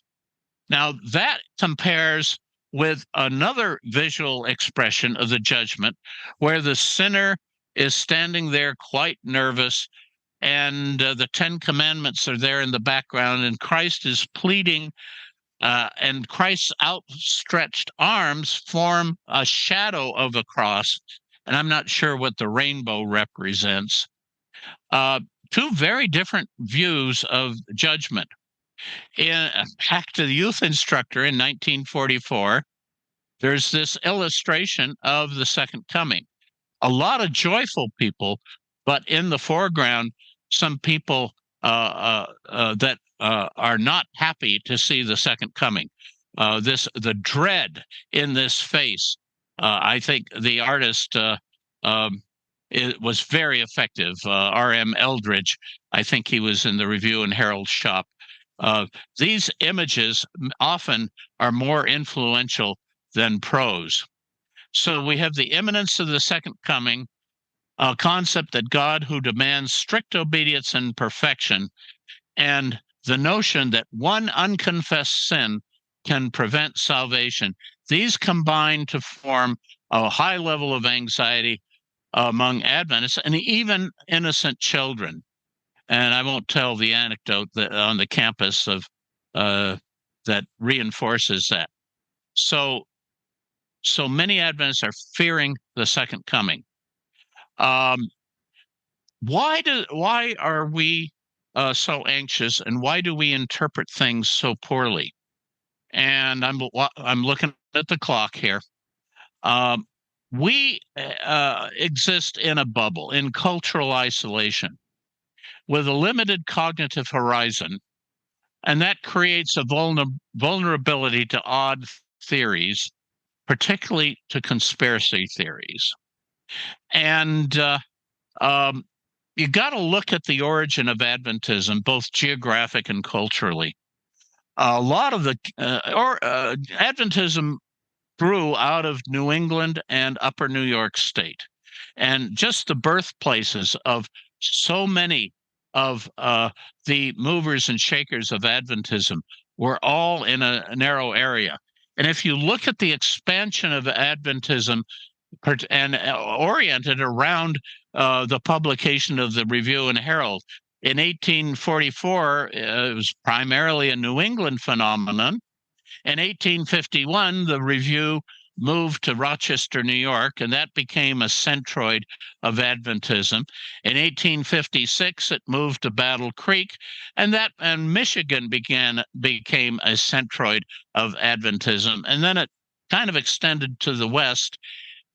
Now, that compares with another visual expression of the judgment where the sinner is standing there quite nervous, and the Ten Commandments are there in the background, and Christ is pleading, and Christ's outstretched arms form a shadow of a cross, and I'm not sure what the rainbow represents. Two very different views of judgment. Back to the Youth Instructor in 1944, there's this illustration of the second coming. A lot of joyful people, but in the foreground, some people that are not happy to see the second coming. The dread in this face. I think the artist it was very effective. R.M. Eldridge, I think he was in the Review and Herald shop. These images often are more influential than prose. So we have the imminence of the second coming, a concept that God who demands strict obedience and perfection, and the notion that one unconfessed sin can prevent salvation. These combine to form a high level of anxiety among Adventists and even innocent children. And I won't tell the anecdote that on the campus of that reinforces that. So, so many Adventists are fearing the second coming. Um, why are we so anxious, and why do we interpret things so poorly? And I'm looking at the clock here. Um, we exist in a bubble, in cultural isolation, with a limited cognitive horizon, and that creates a vulnerability to odd theories, particularly to conspiracy theories. And um, you got to look at the origin of Adventism, both geographic and culturally. A lot of the Adventism grew out of New England and Upper New York State, and just the birthplaces of so many of the movers and shakers of Adventism were all in a narrow area. And if you look at the expansion of Adventism and oriented around the publication of the Review and Herald. In 1844, it was primarily a New England phenomenon. In 1851, the Review moved to Rochester, New York, and that became a centroid of Adventism. In 1856, it moved to Battle Creek, and Michigan became a centroid of Adventism, and then it kind of extended to the west,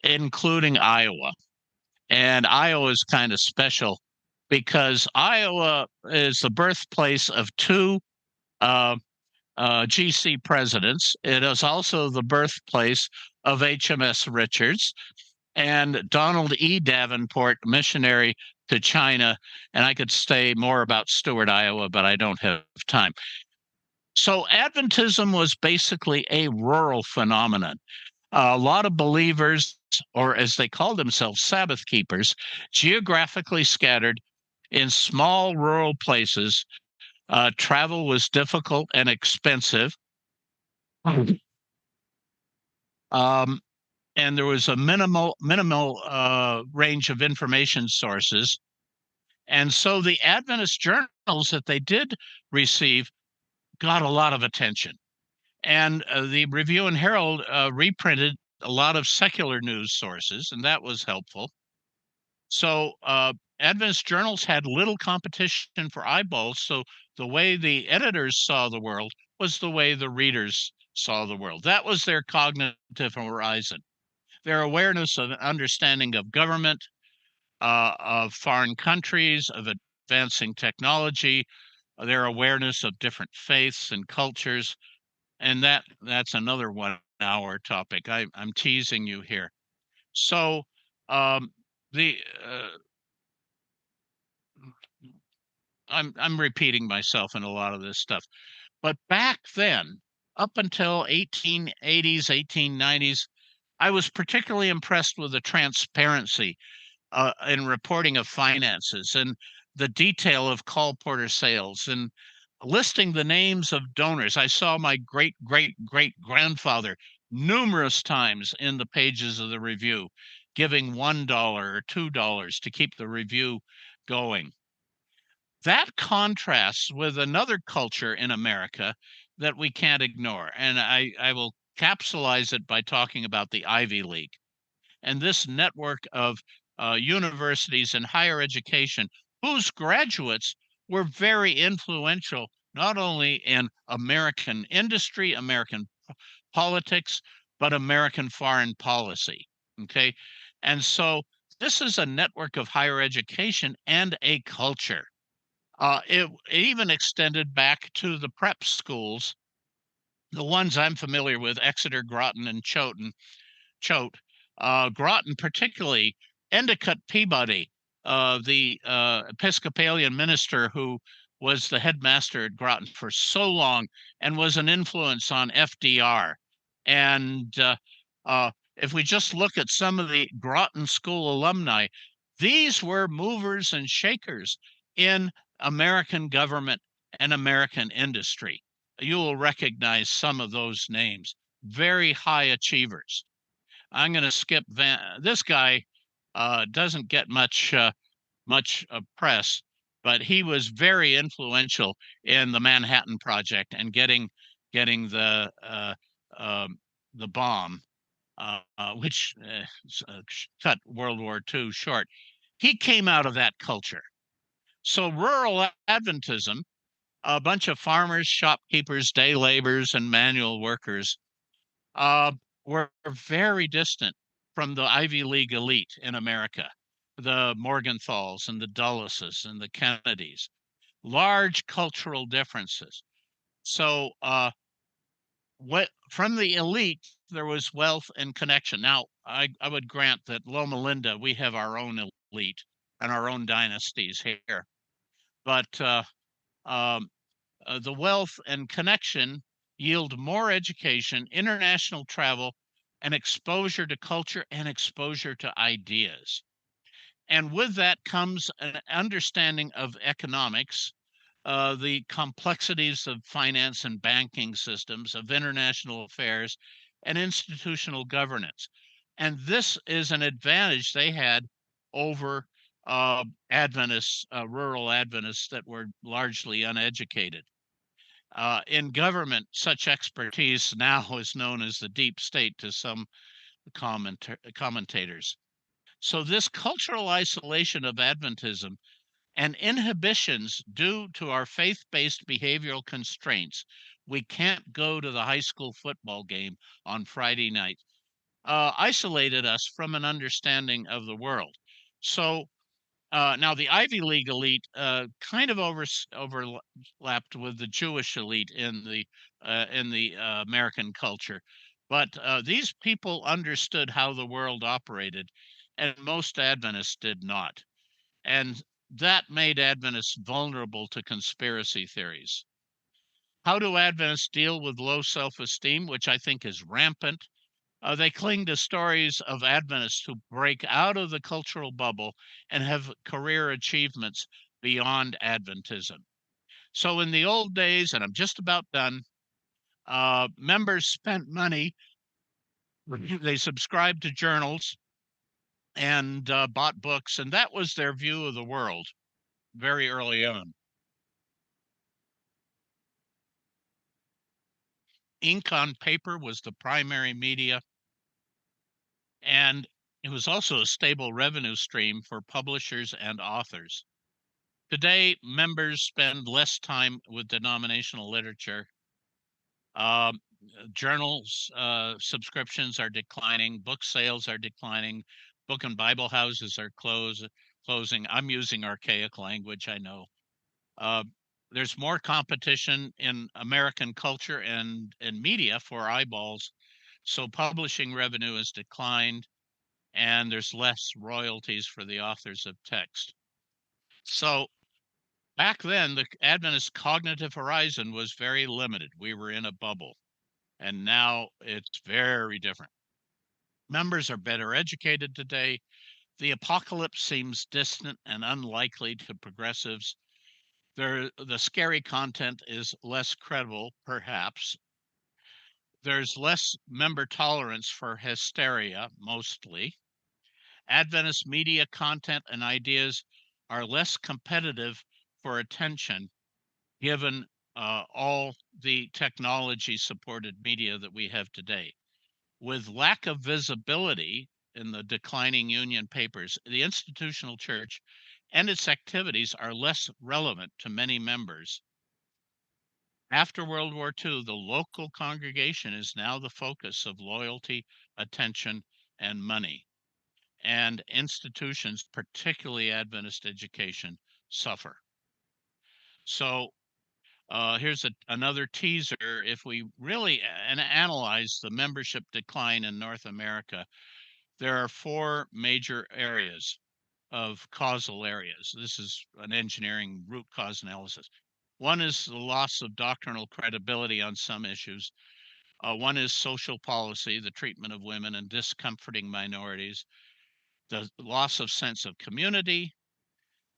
including Iowa. And Iowa is kind of special because Iowa is the birthplace of two uh, GC presidents. It is also the birthplace of HMS Richards and Donald E. Davenport, missionary to China. And I could say more about Stewart, Iowa, but I don't have time. So Adventism was basically a rural phenomenon. A lot of believers, or as they call themselves, Sabbath keepers, geographically scattered in small rural places. Travel was difficult and expensive. Um, and there was a minimal range of information sources. And so the Adventist journals that they did receive got a lot of attention. And the Review and Herald reprinted a lot of secular news sources, and that was helpful. So Adventist journals had little competition for eyeballs. So the way the editors saw the world was the way the readers saw the world. That was their cognitive horizon, their awareness of understanding of government, of foreign countries, of advancing technology, their awareness of different faiths and cultures. And that's another 1 hour topic. I'm teasing you here. So um, the I'm repeating myself in a lot of this stuff. But back then, up until 1880s, 1890s, I was particularly impressed with the transparency in reporting of finances and the detail of colporteur sales and listing the names of donors. I saw my great great great grandfather numerous times in the pages of the Review, giving $1 or $2 to keep the Review going. That contrasts with another culture in America that we can't ignore. And I will capsulize it by talking about the Ivy League and this network of universities and higher education whose graduates were very influential, not only in American industry, American politics, but American foreign policy. Okay. And so this is a network of higher education and a culture. It even extended back to the prep schools, the ones I'm familiar with, Exeter, Groton, and Choate. Groton, particularly, Endicott Peabody, the Episcopalian minister who was the headmaster at Groton for so long and was an influence on FDR. And If we just look at some of the Groton School alumni, these were movers and shakers in American government and American industry. You will recognize some of those names. Very high achievers. I'm going to skip this guy. Doesn't get much press, but he was very influential in the Manhattan Project and getting the bomb, which cut World War II short. He came out of that culture. So rural Adventism, a bunch of farmers, shopkeepers, day laborers, and manual workers, uh, were very distant from the Ivy League elite in America, the Morgenthals and the Dulleses and the Kennedys. Large cultural differences. So, what from the elite there was wealth and connection. Now, I would grant that Loma Linda, we have our own elite and our own dynasties here, but um, the wealth and connection yield more education, international travel, and exposure to culture and exposure to ideas. And with that comes an understanding of economics, the complexities of finance and banking systems, of international affairs, and institutional governance. And this is an advantage they had over Adventists, rural Adventists that were largely uneducated. In government, such expertise now is known as the deep state to some commentators. So, this cultural isolation of Adventism and inhibitions due to our faith based behavioral constraints, we can't go to the high school football game on Friday night, isolated us from an understanding of the world. So, now the Ivy League elite kind of overlapped with the Jewish elite in the American culture, but these people understood how the world operated, and most Adventists did not, and that made Adventists vulnerable to conspiracy theories. How do Adventists deal with low self-esteem, which I think is rampant? They cling to stories of Adventists who break out of the cultural bubble and have career achievements beyond Adventism. So, in the old days, and I'm just about done, members spent money, they subscribed to journals and bought books, and that was their view of the world very early on. Ink on paper was the primary media, and it was also a stable revenue stream for publishers and authors. Today, members spend less time with denominational literature. Um, Journals subscriptions are declining. Book sales are declining. Book and Bible houses are closing. I'm using archaic language, I know. Uh, there's more competition in American culture and media for eyeballs. So publishing revenue has declined, and there's less royalties for the authors of text. So back then, the Adventist cognitive horizon was very limited. We were in a bubble, and now it's very different. Members are better educated today. The apocalypse seems distant and unlikely to progressives. The scary content is less credible, perhaps. There's less member tolerance for hysteria, mostly. Adventist media content and ideas are less competitive for attention given all the technology supported media that we have today. With lack of visibility in the declining union papers, the institutional church and its activities are less relevant to many members. After World War II, the local congregation is now the focus of loyalty, attention, and money. And institutions, particularly Adventist education, suffer. So here's another teaser. If we really analyze the membership decline in North America, there are four major areas of causal areas. This is an engineering root cause analysis. One is the loss of doctrinal credibility on some issues. One is social policy, the treatment of women and discomforting minorities, the loss of sense of community,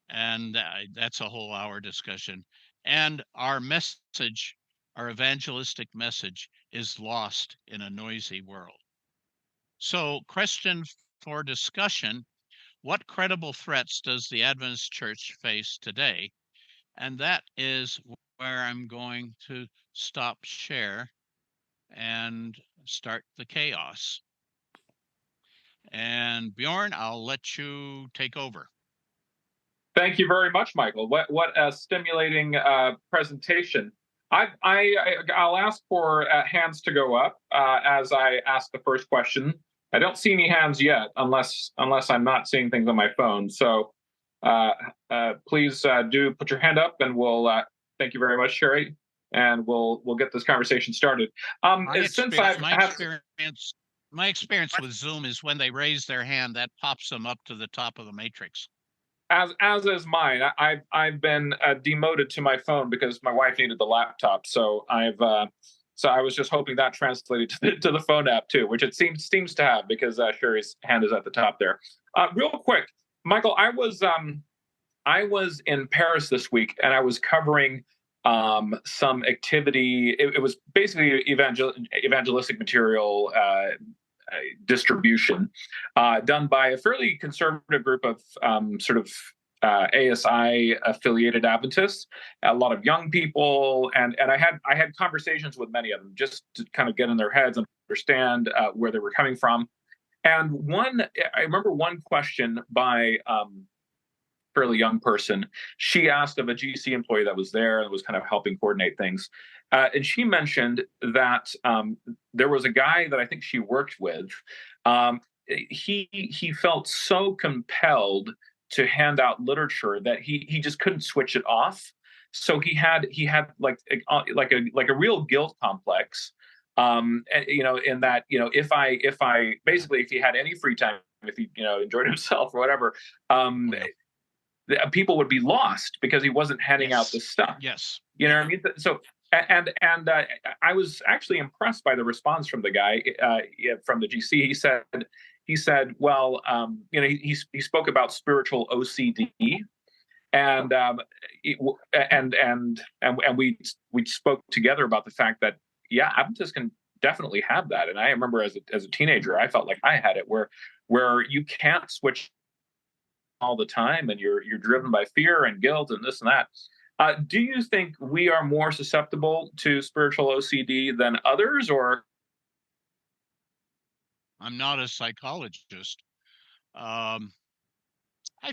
and that's a whole hour discussion. And our message, our evangelistic message, is lost in a noisy world. So, question for discussion: what credible threats does the Adventist Church face today? And that is where I'm going to stop share and start the chaos. And Bjorn, I'll let you take over. Thank you very much, Michael. What a stimulating presentation. I'll ask for hands to go up as I ask the first question. I don't see any hands yet, unless I'm not seeing things on my phone. So please do put your hand up, and we'll. Thank you very much, Sherry, and we'll get this conversation started. My experience with Zoom is when they raise their hand, that pops them up to the top of the matrix. As is mine. I've been demoted to my phone because my wife needed the laptop. So I was just hoping that translated to the phone app too, which it seems to have, because Sherry's hand is at the top there. Real quick, Michael, I was in Paris this week, and I was covering some activity. It was basically evangelistic material distribution done by a fairly conservative group of ASI affiliated Adventists, a lot of young people, and I had conversations with many of them just to kind of get in their heads and understand where they were coming from. And I remember one question by fairly young person. She asked of a GC employee that was there and was kind of helping coordinate things. And she mentioned that there was a guy that I think she worked with. He felt so compelled to hand out literature that he just couldn't switch it off. So he had like a real guilt complex. In that, if he had any free time, if he enjoyed himself or whatever, people would be lost because he wasn't handing out this stuff. Yes. You know what I mean? So, and I was actually impressed by the response from the guy from the GC. He said, well, he spoke about spiritual OCD, and we spoke together about the fact that Adventists can definitely have that. And I remember as a teenager, I felt like I had it, where you can't switch all the time, and you're driven by fear and guilt and this and that. Do you think we are more susceptible to spiritual OCD than others, or? I'm not a psychologist. I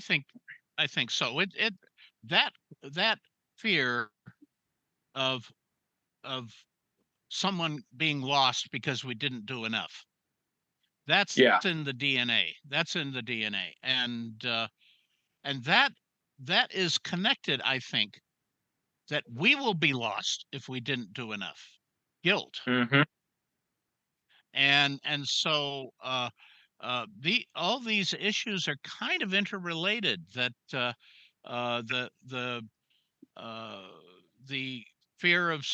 think so. That fear of someone being lost because we didn't do enough. That's in the DNA. That's in the DNA, and that is connected, I think, that we will be lost if we didn't do enough. Guilt. Mm-hmm. And so all these issues are kind of interrelated. That the fear of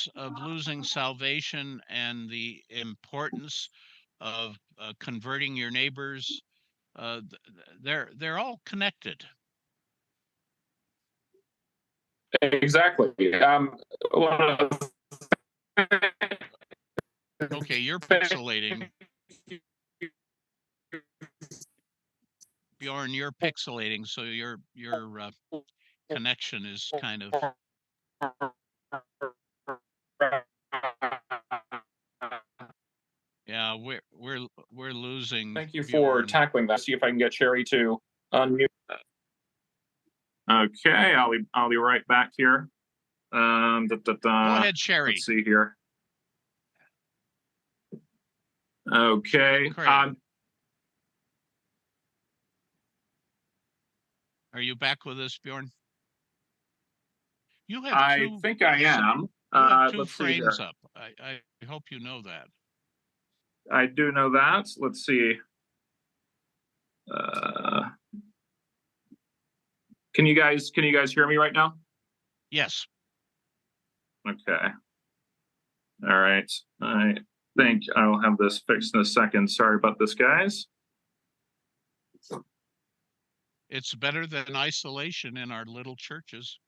losing salvation and the importance of converting your neighbors, they're all connected. Exactly. Okay, you're pixelating. Bjorn, you're pixelating, so your connection is kind of. Yeah, we're losing. Thank you Bjorn. for tackling that. See if I can get Sherry to unmute. Okay, I'll be right back here. Go ahead, Sherry. Let's see here. Okay. Are you back with us, Bjorn? You have I think I am. You have two frames up. I hope you know that. I do know that. Let's see. Can you guys hear me right now? Yes. Okay. All right. think I'll have this fixed in a second. Sorry about this, guys. It's better than isolation in our little churches.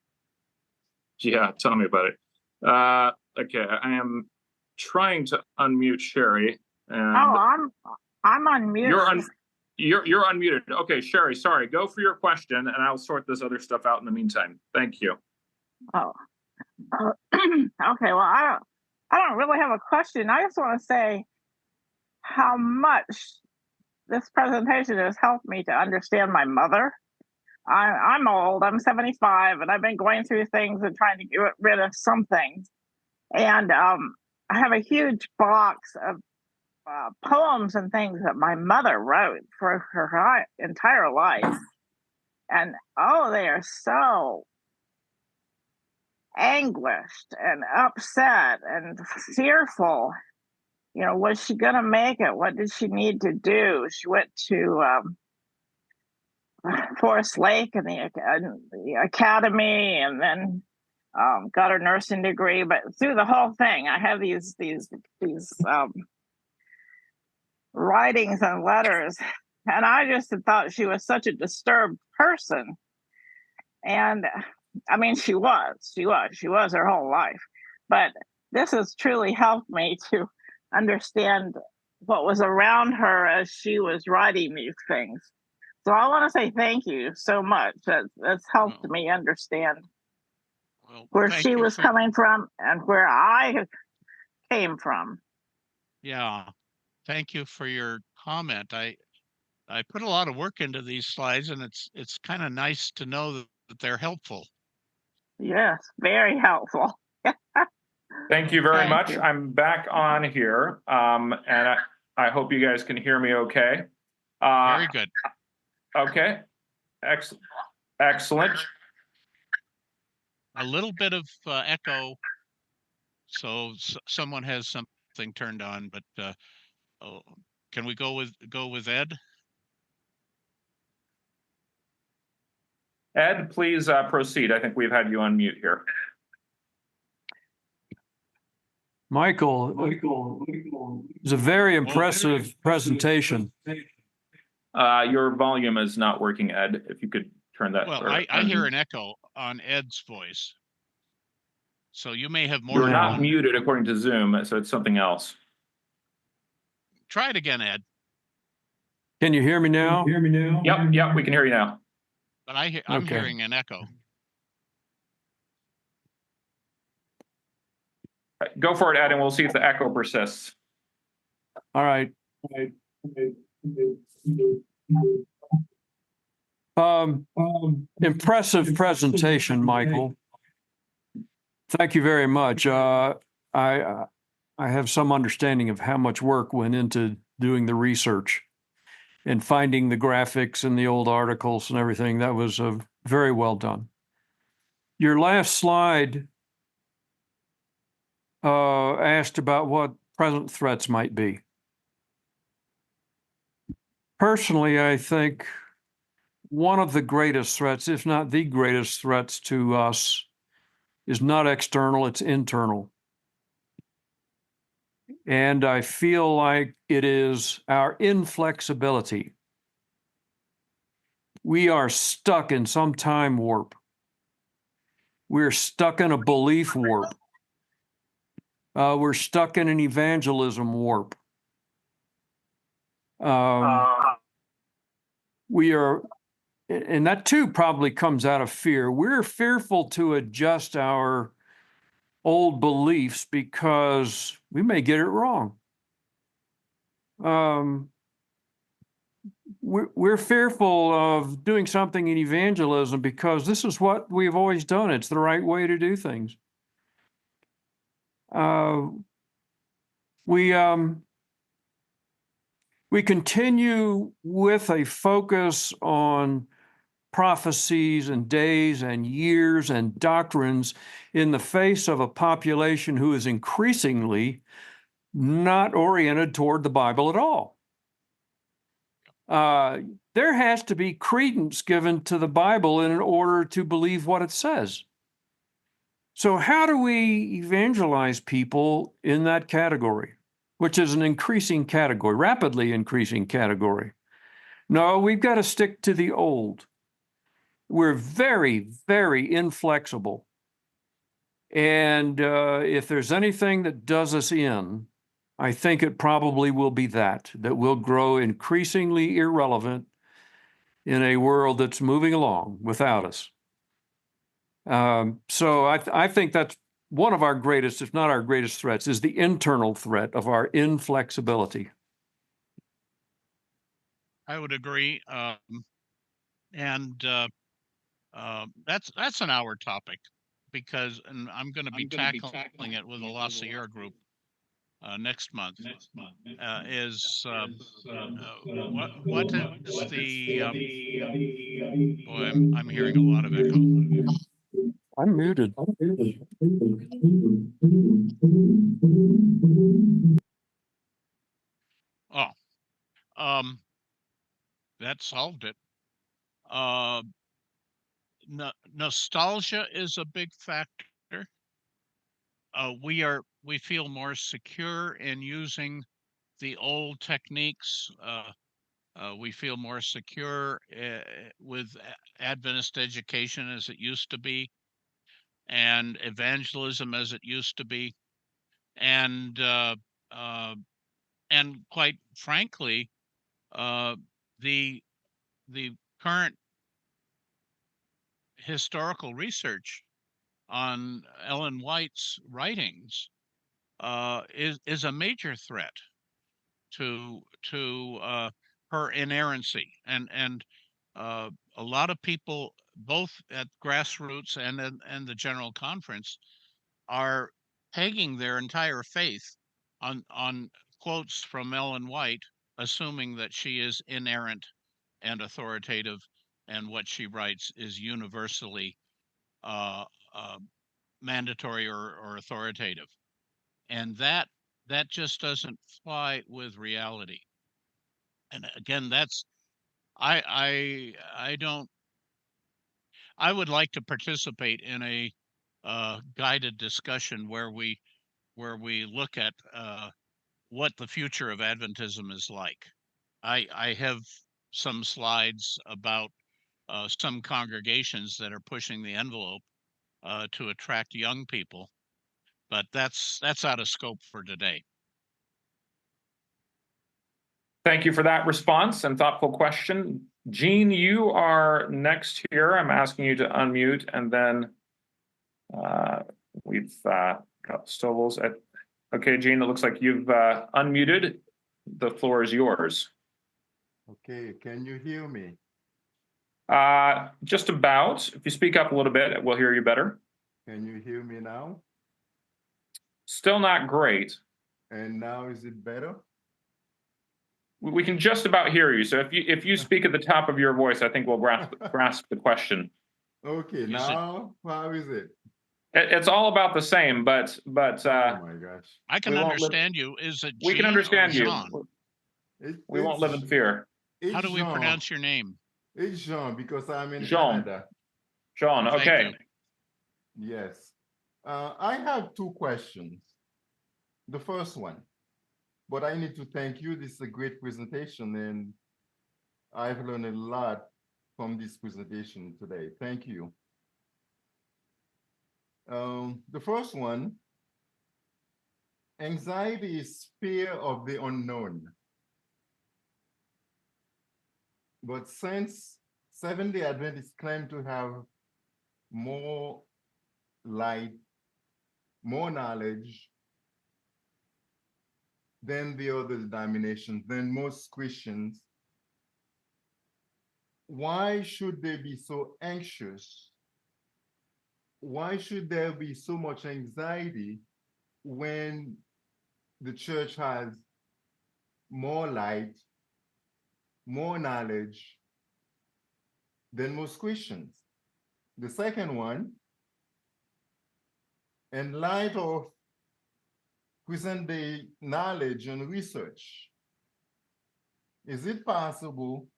Yeah, tell me about it. Okay, I am trying to unmute Sherry. And I'm unmuted. You're unmuted. Okay, Sherry, sorry. Go for your question, and I'll sort this other stuff out in the meantime. Thank you. Oh, okay. Well, I don't really have a question. I just want to say how much this presentation has helped me to understand my mother. I'm old. I'm 75, and I've been going through things and trying to get rid of some things. And I have a huge box of poems and things that my mother wrote for her entire life. And they are so anguished and upset and fearful. You know, was she going to make it? What did she need to do? She went to Forest Lake and the academy, and then got her nursing degree. But through the whole thing, I have these writings and letters, and I just thought she was such a disturbed person. And I mean, she was her whole life. But this has truly helped me to understand what was around her as she was writing these things. So I want to say thank you so much. That's helped me understand where she was coming from and where I came from. Yeah. Thank you for your comment. I put a lot of work into these slides, and it's kind of nice to know that they're helpful. Yes, very helpful. Thank you very much. I'm back on here, and I hope you guys can hear me okay. Very good. Okay. Excellent. A little bit of echo, so someone has something turned on, but can we go with Ed? Ed, please proceed. I think we've had you on mute here. Michael, it was a very impressive presentation. Your volume is not working, Ed. If you could turn that. Well, I hear an echo on Ed's voice. So you may have more. You're not muted according to Zoom, so it's something else. Try it again, Ed. Can you hear me now? Yep, we can hear you now. But I'm hearing an echo. Go for it, Ed, and we'll see if the echo persists. All right. Impressive presentation, Michael. Thank you very much. I have some understanding of how much work went into doing the research and finding the graphics and the old articles and everything. That was very well done. Your last slide asked about what present threats might be. Personally, I think one of the greatest threats, if not the greatest threats to us, is not external, it's internal. And I feel like it is our inflexibility. We are stuck in some time warp. We're stuck in a belief warp. We're stuck in an evangelism warp. We are, and that too probably comes out of fear. We're fearful to adjust our old beliefs because we may get it wrong. We're fearful of doing something in evangelism because this is what we've always done. It's the right way to do things. We continue with a focus on prophecies and days and years and doctrines in the face of a population who is increasingly not oriented toward the Bible at all. There has to be credence given to the Bible in order to believe what it says. So how do we evangelize people in that category? which is an increasing category, rapidly increasing category. No, we've got to stick to the old. We're very, very inflexible. And if there's anything that does us in, I think it probably will be that we'll grow increasingly irrelevant in a world that's moving along without us. So I think that's one of our greatest, if not our greatest threats, is the internal threat of our inflexibility. I would agree. And that's an hour topic, because, and I'm going to be tackling it with a Lossier group next month. What is the boy? I'm hearing a lot of echo. I'm muted. Oh, that solved it. Nostalgia is a big factor. We feel more secure in using the old techniques. We feel more secure with Adventist education as it used to be, and evangelism as it used to be, and quite frankly, the the current historical research on Ellen White's writings is a major threat to her inerrancy, and a lot of people, both at grassroots and the general conference, are pegging their entire faith on quotes from Ellen White, assuming that she is inerrant and authoritative, and what she writes is universally uh, uh, mandatory or authoritative, and that just doesn't fly with reality. And again, that's I don't. I would like to participate in a guided discussion where we look at what the future of Adventism is like. I have some slides about some congregations that are pushing the envelope to attract young people, but that's out of scope for today. Thank you for that response and thoughtful question. Gene, you are next here. I'm asking you to unmute, and then we've got Stovall's at. Okay, Gene, it looks like you've unmuted. The floor is yours. Okay, can you hear me? Just about. If you speak up a little bit, we'll hear you better. Can you hear me now? Still not great. And now is it better? We can just about hear you. So if you speak at the top of your voice, I think we'll grasp the question. Okay, now how is it? It's all about the same, but Oh my gosh. I can understand you. Is it we can Jean understand or you. Jean? We won't live in fear. How do we pronounce your name? It's Jean, because I'm in Jean. Canada. Jean, Thank okay. you. Yes. I have two questions. The first one, but I need to thank you. This is a great presentation, and I've learned a lot from this presentation today. Thank you. The first one, anxiety is fear of the unknown. But since Seventh-day Adventists claim to have more light, more knowledge than the other denominations, than most Christians, why should they be so anxious? Why should there be so much anxiety when the church has more light, more knowledge than most Christians? The second one, in light of present day knowledge and research, is it possible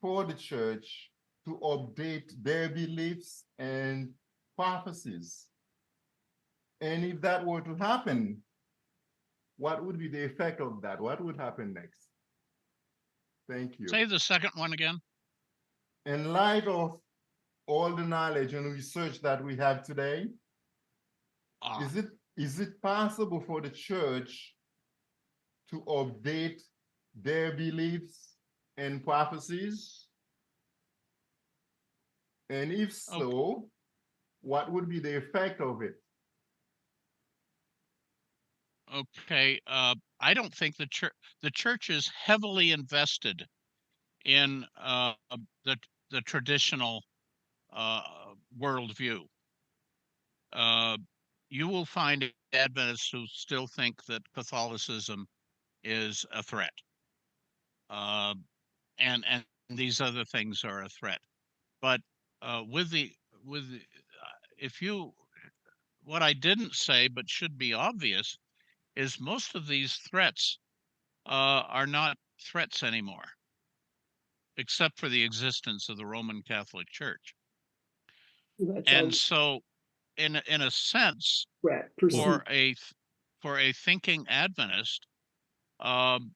for the church to update their beliefs and prophecies? And if that were to happen, what would be the effect of that? What would happen next? Thank you. Say the second one again. In light of all the knowledge and research that we have today, Ah, is it possible for the church to update their beliefs and prophecies? And if so, what would be the effect of it? okay. I don't think the church is heavily invested in the traditional worldview. You will find Adventists who still think that Catholicism is a threat, and these other things are a threat. But with the if you what I didn't say but should be obvious is most of these threats are not threats anymore, except for the existence of the Roman Catholic Church. And so, in a sense, for a thinking Adventist, um,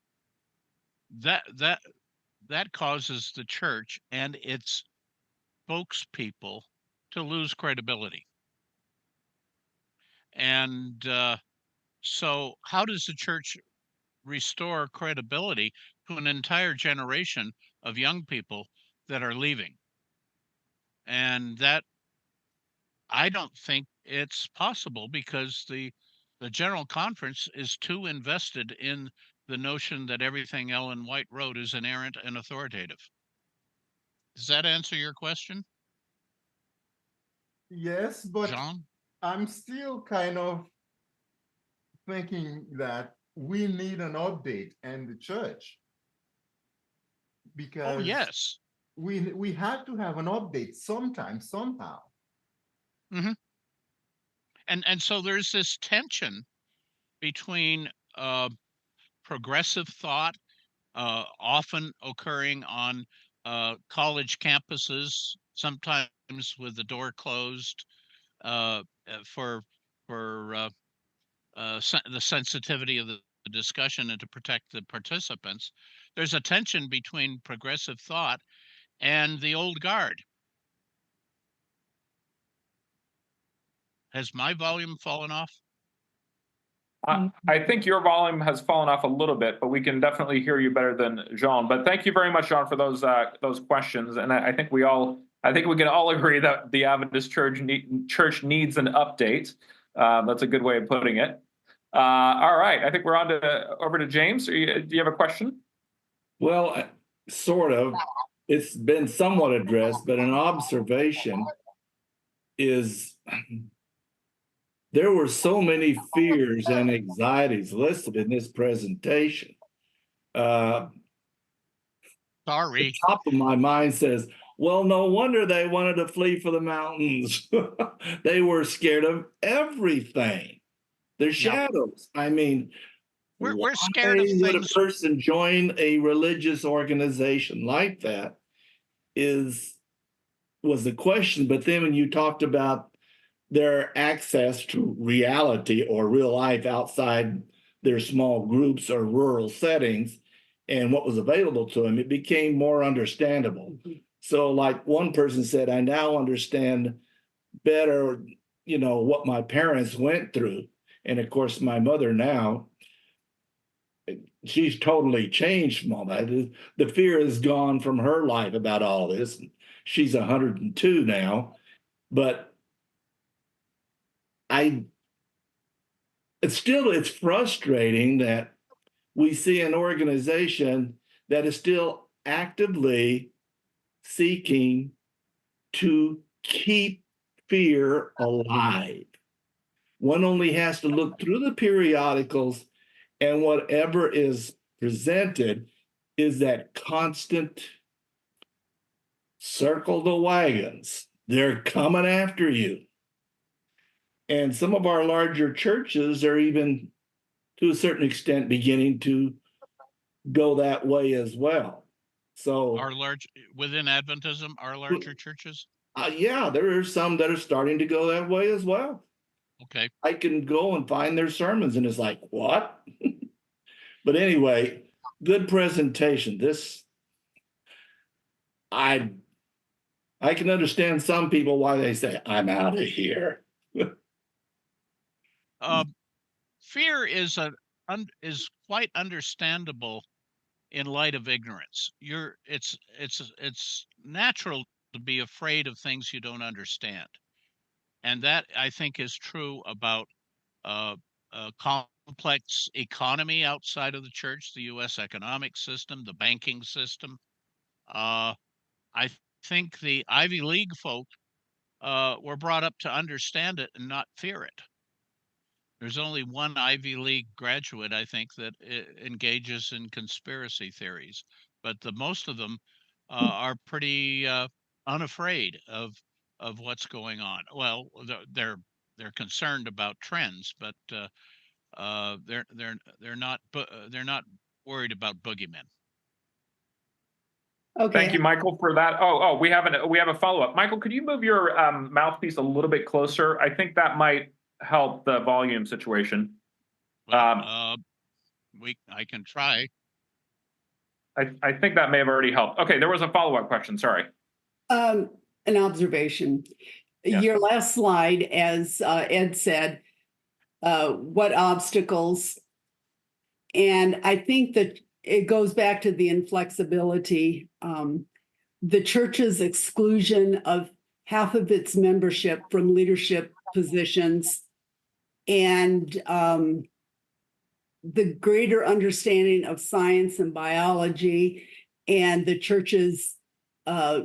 that causes the church and its spokespeople to lose credibility. And so, how does the church restore credibility to an entire generation of young people that are leaving? And that I don't think it's possible because the General Conference is too invested in the notion that everything Ellen White wrote is inerrant and authoritative. Does that answer your question, Yes, but John? I'm still kind of thinking that we need an update in the church Oh, because yes. we have to have an update sometime, somehow. hmm And so there's this tension between progressive thought, often occurring on college campuses, sometimes with the door closed, for the sensitivity of the discussion and to protect the participants. There's a tension between progressive thought and the old guard. Has my volume fallen off? I think your volume has fallen off a little bit, but we can definitely hear you better than Jean. But thank you very much, Jean, for those questions. And I think we can all agree that the Adventist Church needs an update. That's a good way of putting it. All right, I think we're over to James. Do you have a question? Well, sort of. It's been somewhat addressed, but an observation is there were so many fears and anxieties listed in this presentation. Sorry. The top of my mind says, well, no wonder they wanted to flee for the mountains. They were scared of everything. The shadows. I mean, We're scared of why would a things. person join a religious organization like that was the question. But then when you talked about their access to reality or real life outside their small groups or rural settings and what was available to them, it became more understandable. So like one person said, I now understand better, what my parents went through. And of course, my mother now, she's totally changed from all that. The fear is gone from her life about all this. She's 102 now, but it's frustrating that we see an organization that is still actively seeking to keep fear alive. One only has to look through the periodicals, and whatever is presented is that constant circle the wagons. They're coming after you. And some of our larger churches are even, to a certain extent, beginning to go that way as well. So Within Adventism, our larger churches? Yeah, there are some that are starting to go that way as well. Okay. I can go and find their sermons, and it's like, what? But anyway, good presentation. I can understand some people why they say, I'm out of here. Fear is is quite understandable in light of ignorance. It's natural to be afraid of things you don't understand, and that I think is true about uh, a complex economy outside of the church, the U.S. economic system, the banking system. I think the Ivy League folk were brought up to understand it and not fear it. There's only one Ivy League graduate, I think, that engages in conspiracy theories, but the most of them are pretty unafraid of what's going on. Well, they're concerned about trends, but they're not worried about boogeymen. Okay. Thank you, Michael, for that. We have a follow-up. Michael, could you move your mouthpiece a little bit closer? I think that might help the volume situation. Well, I can try. I think that may have already helped. Okay, there was a follow-up question. Sorry. An observation. Yes. Your last slide, as Ed said, what obstacles? And I think that it goes back to the inflexibility, the church's exclusion of half of its membership from leadership positions, and the greater understanding of science and biology, and the church's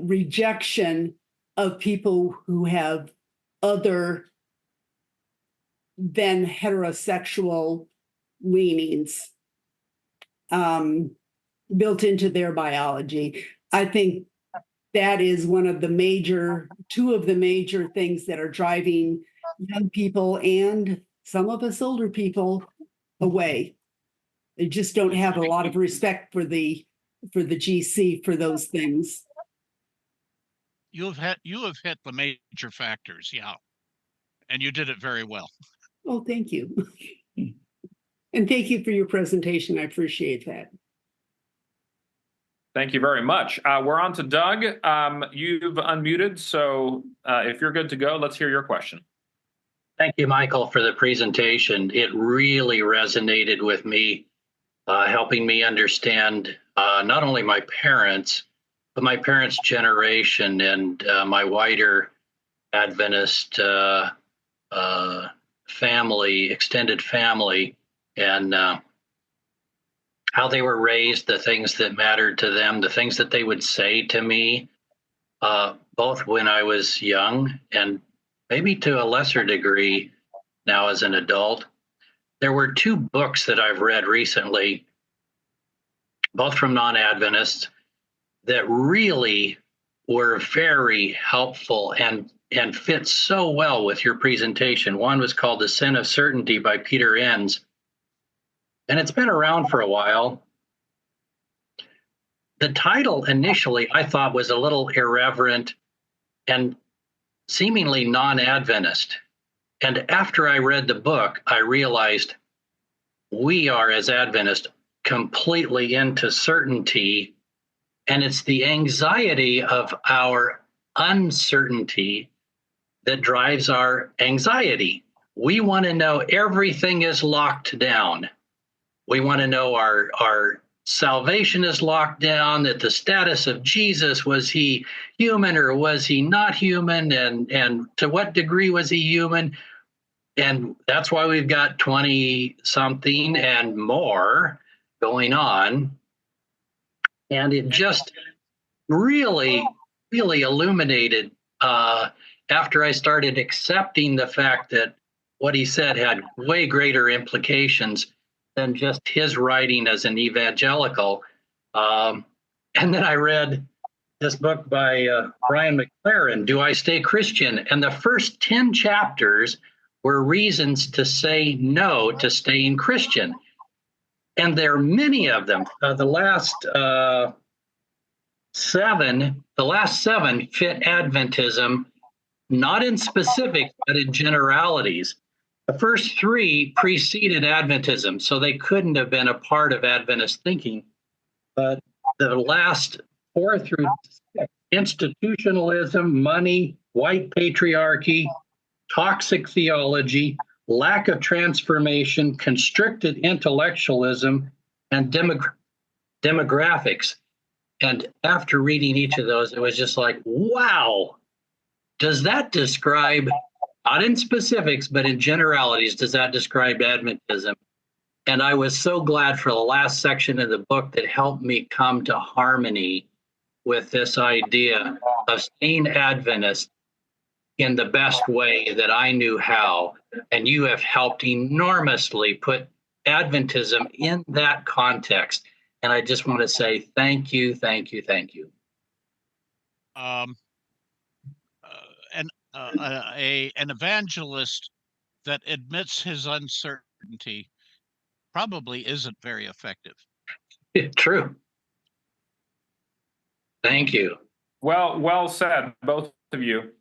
rejection of people who have other than heterosexual leanings built into their biology. I think that is two of the major things that are driving young people and some of us older people away. They just don't have a lot of respect for the GC for those things. You have hit the major factors, yeah, and you did it very well. Oh, thank you. And thank you for your presentation. I appreciate that. Thank you very much. We're on to Doug. You've unmuted, so if you're good to go, let's hear your question. Thank you, Michael, for the presentation. It really resonated with me, helping me understand not only my parents, but my parents' generation and my wider Adventist family, extended family, and how they were raised, the things that mattered to them, the things that they would say to me, both when I was young and maybe to a lesser degree now as an adult. There were two books that I've read recently, both from non-Adventists, that really were very helpful and fit so well with your presentation. One was called The Sin of Certainty by Peter Enns, and it's been around for a while. The title initially I thought was a little irreverent and seemingly non-Adventist. And after I read the book, I realized we are, as Adventists, completely into certainty, and it's the anxiety of our uncertainty that drives our anxiety. We want to know everything is locked down. We want to know our salvation is locked down, that the status of Jesus, was he human or was he not human, and to what degree was he human? And that's why we've got 20-something and more going on. And it just really, really illuminated after I started accepting the fact that what he said had way greater implications than just his writing as an evangelical. And then I read this book by Brian McLaren, Do I Stay Christian? And the first 10 chapters were reasons to say no to staying Christian. And there are many of them. The last seven fit Adventism, not in specifics, but in generalities. The first three preceded Adventism, so they couldn't have been a part of Adventist thinking. But the last 4 through 6, institutionalism, money, white patriarchy, toxic theology, lack of transformation, constricted intellectualism, and demographics. And after reading each of those, it was just like, wow, does that describe, not in specifics, but in generalities, does that describe Adventism? And I was so glad for the last section of the book that helped me come to harmony with this idea of seeing Adventist in the best way that I knew how. And you have helped enormously put Adventism in that context. And I just want to say thank you, thank you, thank you. An evangelist that admits his uncertainty probably isn't very effective. True. Thank you. Well said, both of you.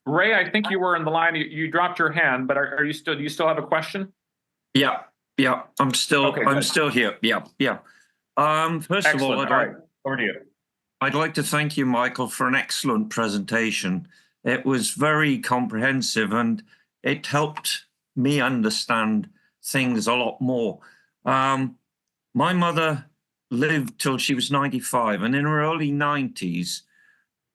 Ray, I think you were in the line. You dropped your hand, but are you still? Do you still have a question? Yeah, I'm still Okay, I'm good. still here. Yeah. First Excellent. of all, All right, over to you. I'd like to thank you, Michael, for an excellent presentation. It was very comprehensive and it helped me understand things a lot more. My mother lived till she was 95, and in her early 90s,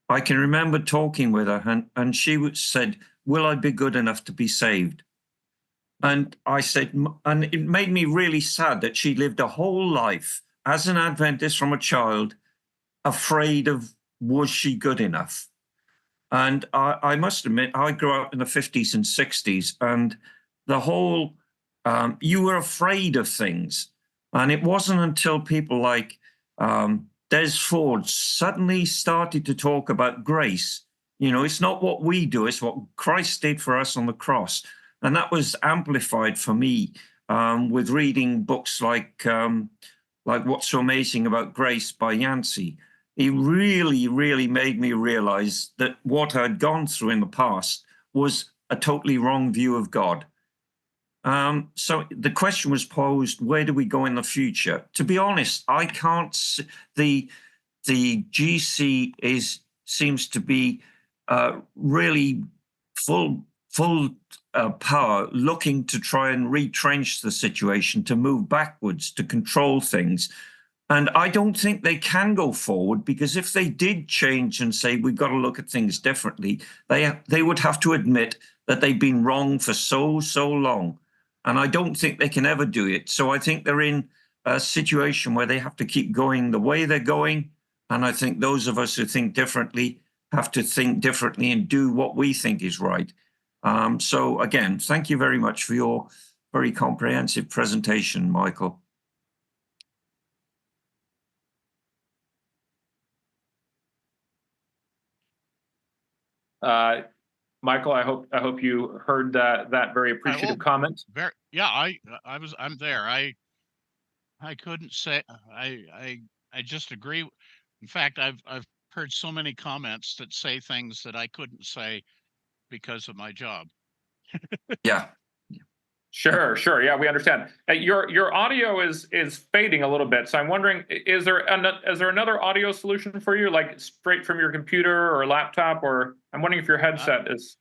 I can remember talking with her, and she said, "Will I be good enough to be saved?" And I said, and it made me really sad that she lived a whole life as an Adventist from a child, afraid of, was she good enough? And I must admit, I grew up in the 50s and 60s, and the whole, you were afraid of things. And it wasn't until people like Des Ford suddenly started to talk about grace. You know, it's not what we do, it's what Christ did for us on the cross. And that was amplified for me with reading books like What's So Amazing About Grace by Yancey. It really, really made me realize that what I'd gone through in the past was a totally wrong view of God. So the question was posed, where do we go in the future? To be honest, I can't see, the GC seems to be really full power, looking to try and retrench the situation, to move backwards, to control things. And I don't think they can go forward, because if they did change and say we've got to look at things differently, they would have to admit that they've been wrong for so long. And I don't think they can ever do it. So I think they're in a situation where they have to keep going the way they're going. And I think those of us who think differently have to think differently and do what we think is right. So again, thank you very much for your very comprehensive presentation, Michael. Michael, I hope you heard that very appreciative comment. I'm there. I couldn't say. I just agree. In fact, I've heard so many comments that say things that I couldn't say because of my job. Yeah. Sure. Yeah, we understand. Your audio is fading a little bit, so I'm wondering, is there another audio solution for you, like straight from your computer or laptop, or I'm wondering if your headset is.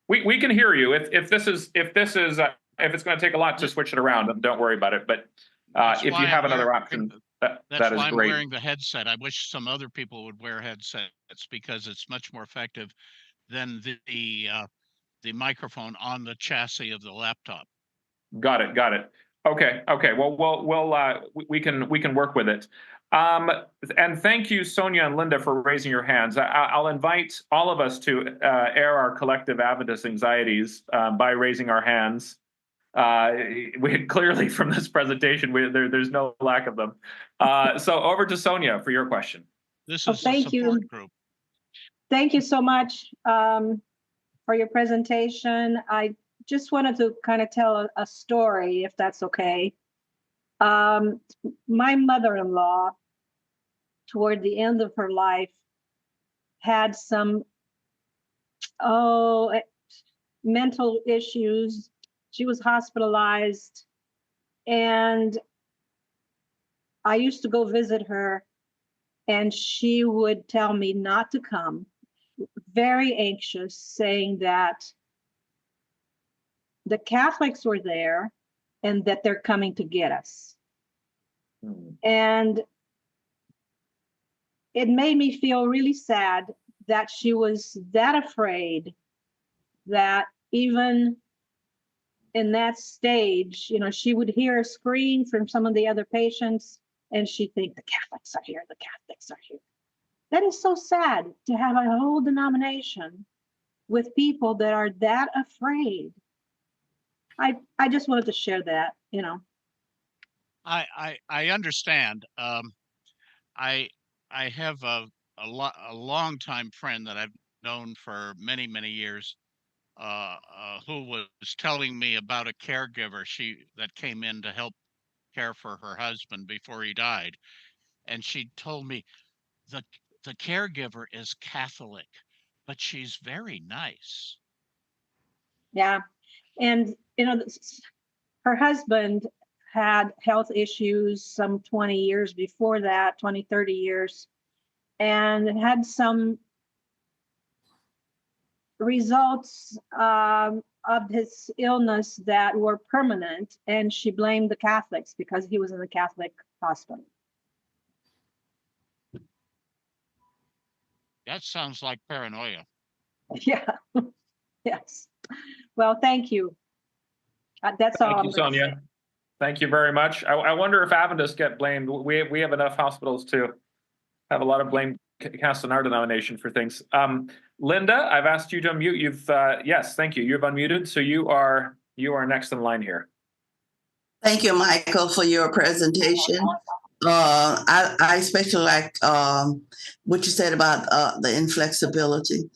We can hear you. If it's going to take a lot to switch it around, don't worry about it. But if you have another option, that is great. I'm wearing the headset. I wish some other people would wear headsets, because it's much more effective than the microphone on the chassis of the laptop. Got it. Okay. Well, we can work with it. And thank you, Sonia and Linda, for raising your hands. I'll invite all of us to air our collective Adventist anxieties by raising our hands. We clearly, from this presentation, there's no lack of them. So over to Sonia for your question. This is a support group. Thank you so much for your presentation. I just wanted to kind of tell a story, if that's okay. My mother-in-law, toward the end of her life, had some mental issues. She was hospitalized, and I used to go visit her, and she would tell me not to come, very anxious, saying that the Catholics were there and that they're coming to get us. And it made me feel really sad that she was that afraid that even in that stage, she would hear a scream from some of the other patients and she'd think, the Catholics are here, the Catholics are here. That is so sad to have a whole denomination with people that are that afraid. I just wanted to share that, I understand. I have a longtime friend that I've known for many, many years, who was telling me about a caregiver that came in to help care for her husband before he died, and she told me the the caregiver is Catholic, but she's very nice. Yeah. And, her husband had health issues some 20 years before that, 20, 30 years, and had some results of his illness that were permanent. And she blamed the Catholics because he was in the Catholic hospital. That sounds like paranoia. Yeah. Yes. Well, thank you. That's all. Thank you, Sonia. Thank you very much. I wonder if Adventists get blamed. We have enough hospitals to have a lot of blame cast on our denomination for things. Linda, I've asked you to unmute. You've yes, thank you. You've unmuted, so you are next in line here. Thank you, Michael, for your presentation. I especially like what you said about the inflexibility.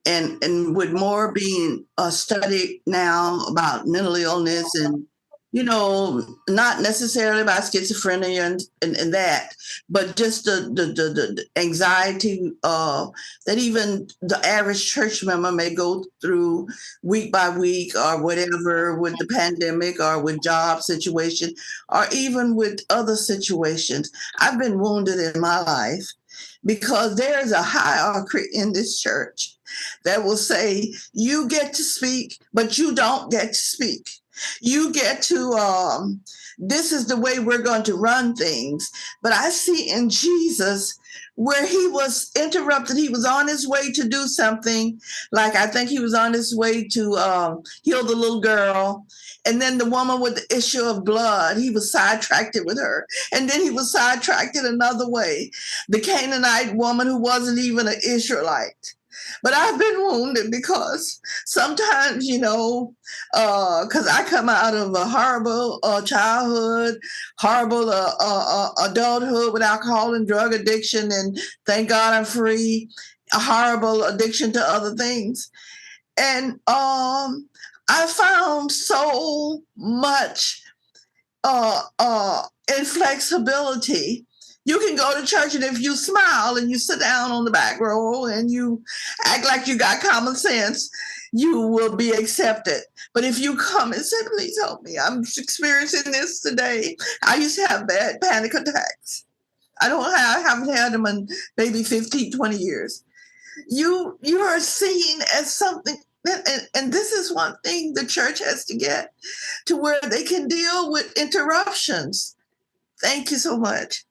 And with more being studied now about mental illness and, not necessarily about schizophrenia and that, but just the anxiety that even the average church member may go through week by week or whatever with the pandemic or with job situation or even with other situations. I've been wounded in my life because there's a hierarchy in this church that will say, you get to speak, but you don't get to speak. You get to, this is the way we're going to run things. But I see in Jesus where he was interrupted. He was on his way to do something, like I think he was on his way to heal the little girl. And then the woman with the issue of blood, he was sidetracked with her. And then he was sidetracked another way. The Canaanite woman who wasn't even an Israelite. But I've been wounded because sometimes, because I come out of a horrible childhood, horrible adulthood with alcohol and drug addiction, and thank God I'm free, a horrible addiction to other things. And I found so much inflexibility. You can go to church, and if you smile and you sit down on the back row and you act like you got common sense, you will be accepted. But if you come and say, please help me, I'm experiencing this today. I used to have bad panic attacks. I haven't had them in maybe 15, 20 years. You are seen as something, and this is one thing the church has to get to where they can deal with interruptions. Thank you so much.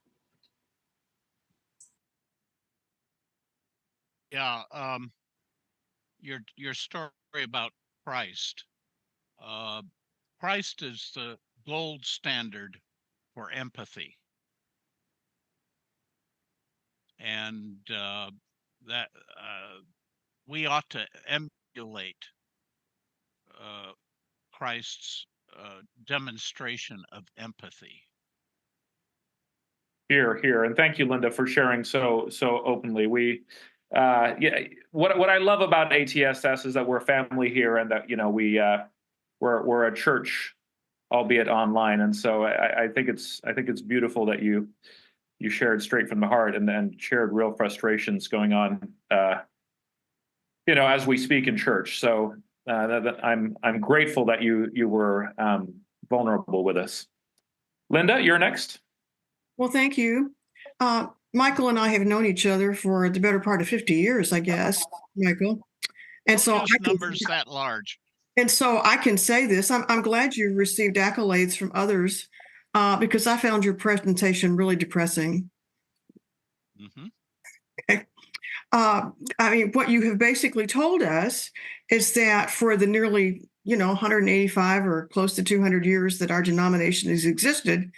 Yeah, your story about Christ. Christ is the gold standard for empathy, and that we ought to emulate Christ's demonstration of empathy. Here, and thank you, Linda, for sharing so openly. We, what I love about ATSS is that we're a family here, and that we're a church, albeit online, and so I think it's beautiful that you shared straight from the heart and shared real frustrations going on as we speak in church. So I'm grateful that you were vulnerable with us. Linda, you're next. Well, thank you. Michael and I have known each other for the better part of 50 years, I guess, Michael. And so numbers that large. And so I can say this, I'm glad you received accolades from others because I found your presentation really depressing. Mm-hmm. I mean, what you have basically told us is that for the nearly, 185 or close to 200 years that our denomination has existed,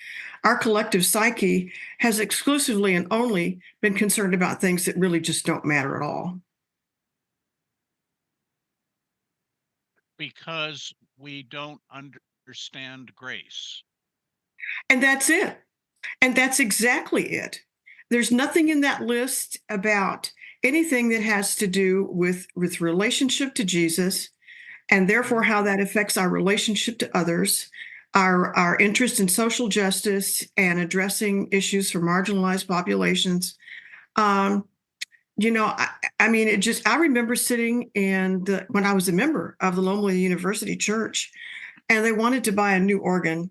our collective psyche has exclusively and only been concerned about things that really just don't matter at all. Because we don't understand grace. And that's it. And that's exactly it. There's nothing in that list about anything that has to do with relationship to Jesus, and therefore how that affects our relationship to others, our interest in social justice and addressing issues for marginalized populations. I mean, I remember sitting when I was a member of the Loma University Church, and they wanted to buy a new organ.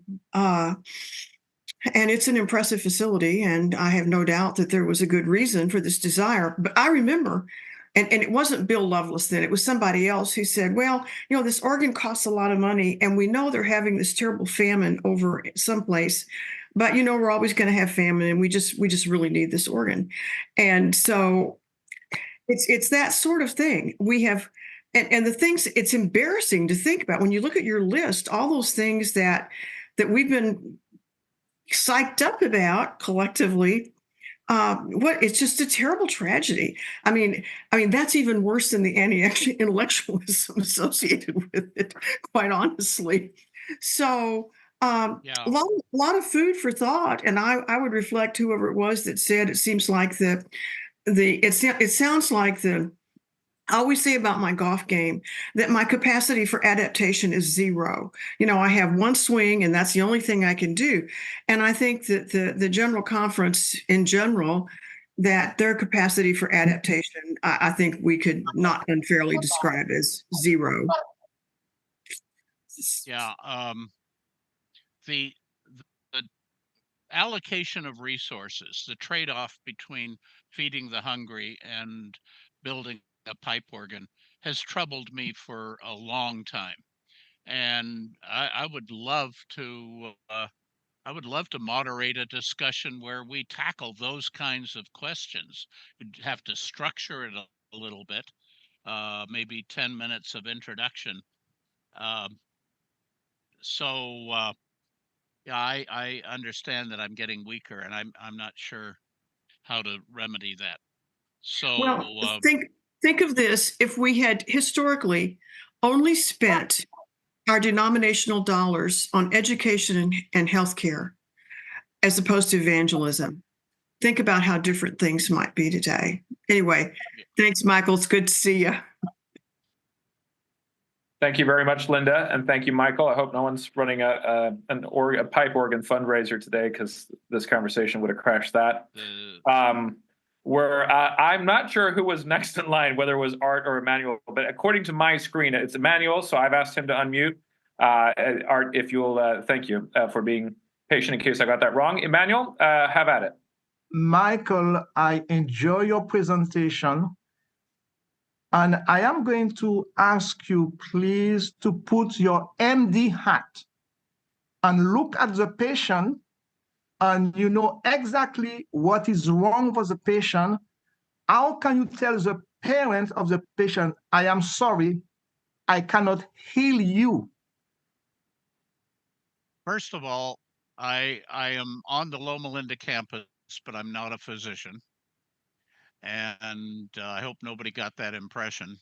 And it's an impressive facility, and I have no doubt that there was a good reason for this desire. But I remember, and it wasn't Bill Lovelace then, it was somebody else who said, well, this organ costs a lot of money, and we know they're having this terrible famine over someplace, but we're always going to have famine, and we just really need this organ. And so it's that sort of thing. We have, and the things, it's embarrassing to think about when you look at your list, all those things that we've been psyched up about collectively. It's just a terrible tragedy. I mean, that's even worse than the anti-intellectualism associated with it, quite honestly. So a lot of food for thought. And I would reflect whoever it was that said, it seems like it sounds like I always say about my golf game that my capacity for adaptation is zero. I have one swing and that's the only thing I can do. And I think that the General Conference in general, that their capacity for adaptation, I think we could not unfairly describe as zero. Yeah. The allocation of resources, the trade-off between feeding the hungry and building a pipe organ has troubled me for a long time. And I would love to moderate a discussion where we tackle those kinds of questions. We'd have to structure it a little bit, maybe 10 minutes of introduction. I understand that I'm getting weaker, and I'm not sure how to remedy that. So well, think of this: if we had historically only spent our denominational dollars on education and healthcare, as opposed to evangelism, think about how different things might be today. Anyway, thanks, Michael. It's good to see you. Thank you very much, Linda, and thank you, Michael. I hope no one's running a pipe organ fundraiser today, because this conversation would have crashed that. I'm not sure who was next in line, whether it was Art or Emmanuel, but according to my screen, it's Emmanuel, so I've asked him to unmute. Art, if you'll, thank you for being patient in case I got that wrong. Emmanuel, have at it. Michael, I enjoy your presentation. And I am going to ask you, please, to put your MD hat and look at the patient, and you know exactly what is wrong with the patient. How can you tell the parent of the patient, I am sorry, I cannot heal you? First of all, I am on the Loma Linda campus, but I'm not a physician. And I hope nobody got that impression.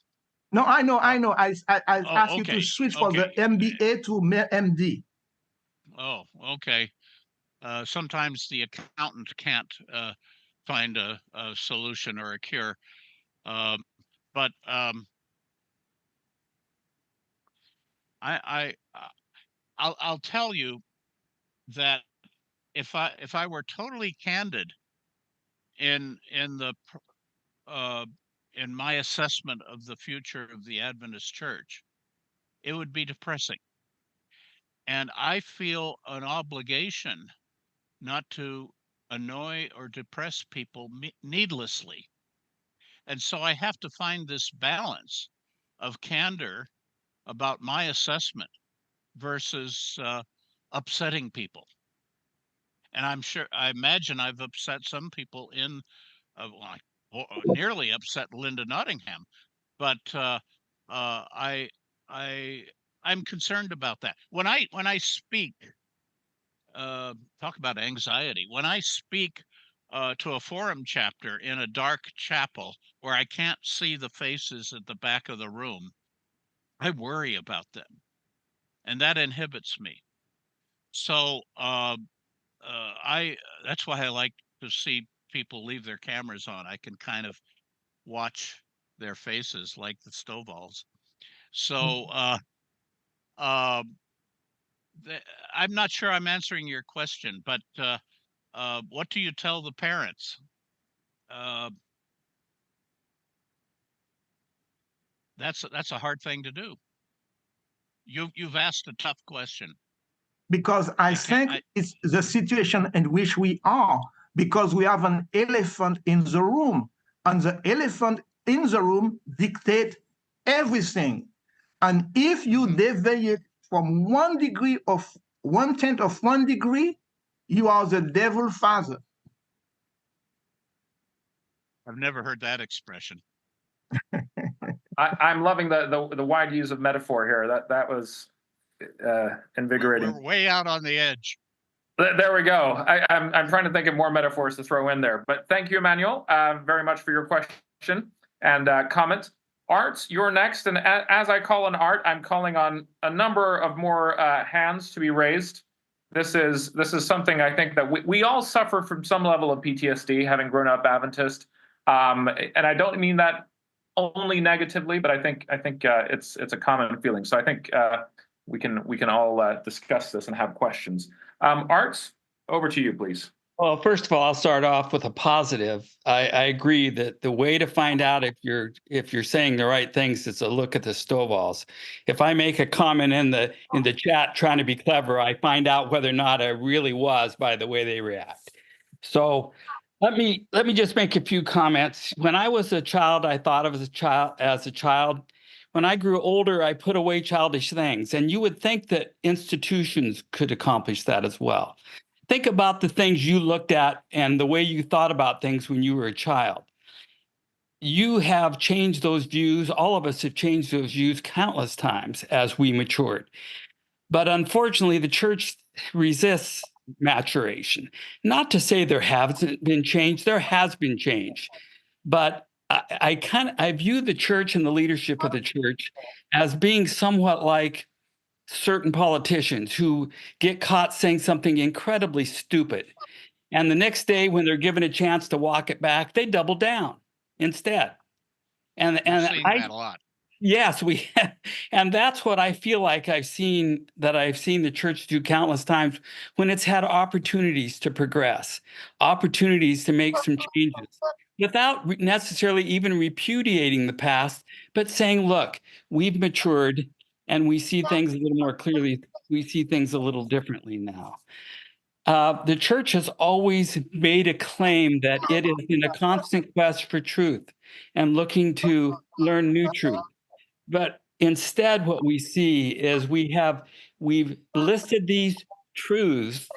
No, I know. I asked you to switch from the M.B.A. to M.D. Oh, okay. Sometimes the accountant can't find a solution or a cure. But I'll tell you that if I were totally candid in the in my assessment of the future of the Adventist church, it would be depressing. And I feel an obligation not to annoy or depress people needlessly. And so I have to find this balance of candor about my assessment versus upsetting people. And I imagine I've upset some people nearly upset Linda Nottingham, but I I'm concerned about that. When I speak, talk about anxiety. When I speak to a forum chapter in a dark chapel where I can't see the faces at the back of the room, I worry about them, and that inhibits me. So I that's why I like to see people leave their cameras on. I can kind of watch their faces like the Stovall's. So um, I'm not sure I'm answering your question, but what do you tell the parents? Uh, that's a hard thing to do. You've asked a tough question. Because I think it's the situation in which we are, because we have an elephant in the room, and the elephant in the room dictates everything. And if you deviate from 1 degree of 1/10 of 1 degree, you are the devil father. I've never heard that expression. I'm loving the wide use of metaphor here. That was invigorating. We're way out on the edge. There we go. I'm trying to think of more metaphors to throw in there. But thank you, Emmanuel, very much for your question and comment. Art, you're next. And as I call on Art, I'm calling on a number of more hands to be raised. This is something I think that we all suffer from some level of PTSD, having grown up Adventist. And I don't mean that only negatively, but I think it's a common feeling. So I think we can all discuss this and have questions. Art, over to you, please. Well, first of all, I'll start off with a positive. I agree that the way to find out if you're saying the right things is to look at the Stovall's. If I make a comment in the chat trying to be clever, I find out whether or not I really was by the way they react. So let me just make a few comments. When I was a child, I thought of as a child. When I grew older, I put away childish things, and you would think that institutions could accomplish that as well. Think about the things you looked at and the way you thought about things when you were a child. You have changed those views. All of us have changed those views countless times as we matured. But unfortunately, the church resists maturation. Not to say there hasn't been change, there has been change. But I view the church and the leadership of the church as being somewhat like certain politicians who get caught saying something incredibly stupid. And the next day, when they're given a chance to walk it back, they double down instead. We've seen that a lot. Yes, and that's what I feel like I've seen the church do countless times when it's had opportunities to progress, opportunities to make some changes without necessarily even repudiating the past, but saying, look, we've matured and we see things a little more clearly. We see things a little differently now. The church has always made a claim that it is in a constant quest for truth and looking to learn new truth. But instead, what we see is we've listed these truths,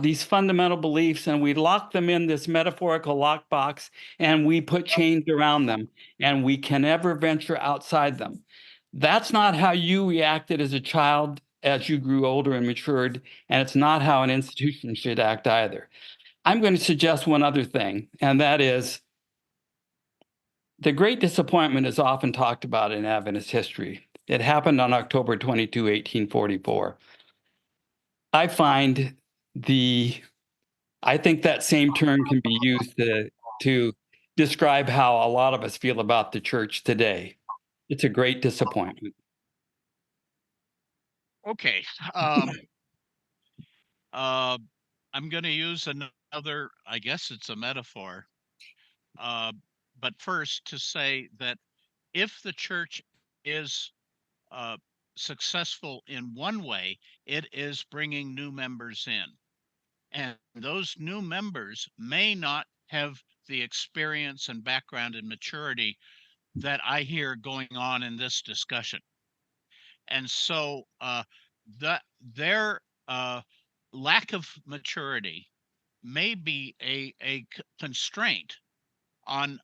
these fundamental beliefs, and we lock them in this metaphorical lockbox, and we put chains around them, and we can never venture outside them. That's not how you reacted as a child as you grew older and matured, and it's not how an institution should act either. I'm going to suggest one other thing, and that is the Great Disappointment is often talked about in Adventist history. It happened on October 22, 1844. I think that same term can be used to describe how a lot of us feel about the church today. It's a great disappointment. Okay. I'm going to use another, I guess it's a metaphor. but first to say that if the church is successful in one way, it is bringing new members in. And those new members may not have the experience and background and maturity that I hear going on in this discussion. And so their lack of maturity may be a constraint on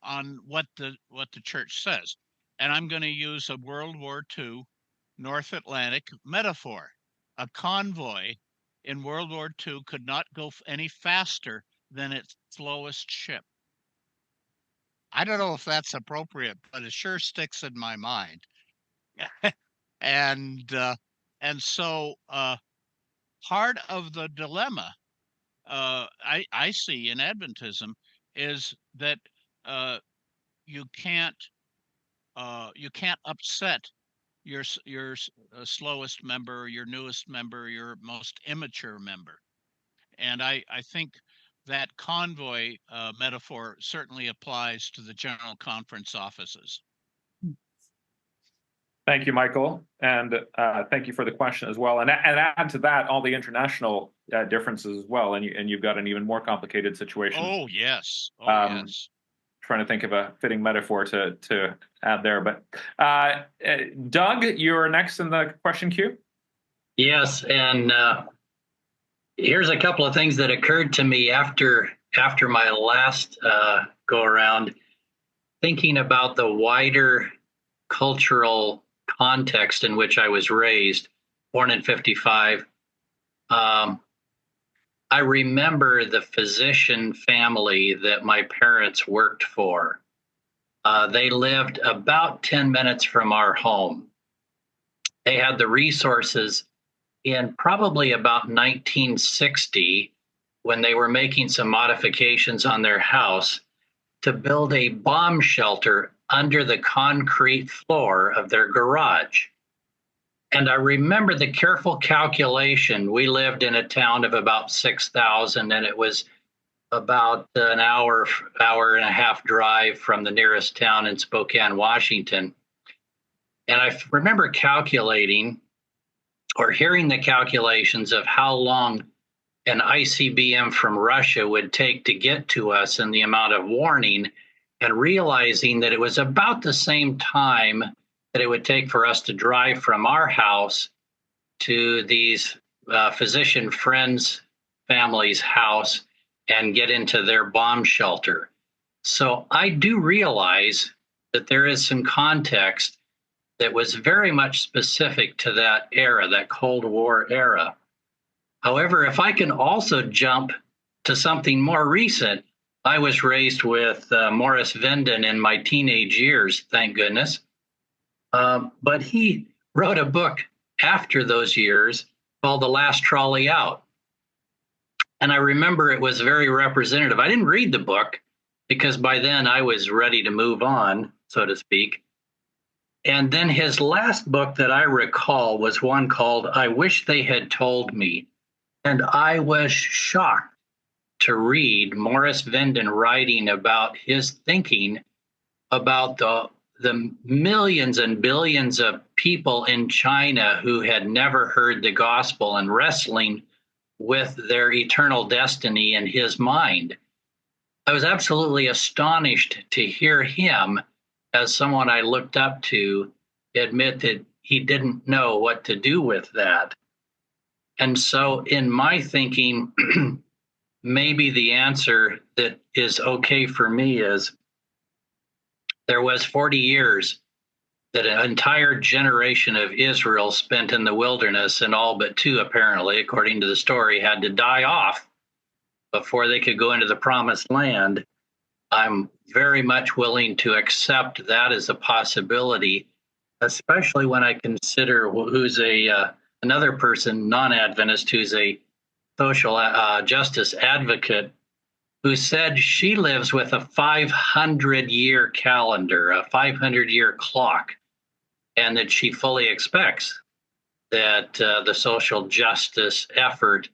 what the church says. And I'm going to use a World War II North Atlantic metaphor. A convoy in World War II could not go any faster than its slowest ship. I don't know if that's appropriate, but it sure sticks in my mind. and so part of the dilemma I see in Adventism is that you can't upset your slowest member, your newest member, your most immature member. And I think that convoy metaphor certainly applies to the General Conference offices. Thank you, Michael, and thank you for the question as well. And add to that all the international differences as well. And you've got an even more complicated situation. Oh yes, yes. Trying to think of a fitting metaphor to add there. But Doug, you're next in the question queue. Yes, and here's a couple of things that occurred to me after my last go around, thinking about the wider cultural context in which I was raised, born in 55. I remember the physician family that my parents worked for. They lived about 10 minutes from our home. They had the resources in probably about 1960, when they were making some modifications on their house, to build a bomb shelter under the concrete floor of their garage. And I remember the careful calculation. We lived in a town of about 6,000, and it was about an hour and a half drive from the nearest town in Spokane, Washington. And I remember calculating or hearing the calculations of how long an ICBM from Russia would take to get to us and the amount of warning, and realizing that it was about the same time that it would take for us to drive from our house to these physician friends' families' house and get into their bomb shelter. So I do realize that there is some context that was very much specific to that era, that Cold War era. However, if I can also jump to something more recent, I was raised with Morris Venden in my teenage years, thank goodness. But he wrote a book after those years called The Last Trolley Out. And I remember it was very representative. I didn't read the book because by then I was ready to move on, so to speak. And then his last book that I recall was one called I Wish They Had Told Me. And I was shocked to read Morris Venden writing about his thinking about the millions and billions of people in China who had never heard the gospel and wrestling with their eternal destiny in his mind. I was absolutely astonished to hear him, as someone I looked up to, admit that he didn't know what to do with that. And so in my thinking, maybe the answer that is okay for me is there was 40 years that an entire generation of Israel spent in the wilderness, and all but two, apparently, according to the story, had to die off before they could go into the promised land. I'm very much willing to accept that as a possibility, especially when I consider who's another person, non-Adventist, who's a social justice advocate, who said she lives with a 500-year calendar, a 500-year clock, and that she fully expects that the social justice effort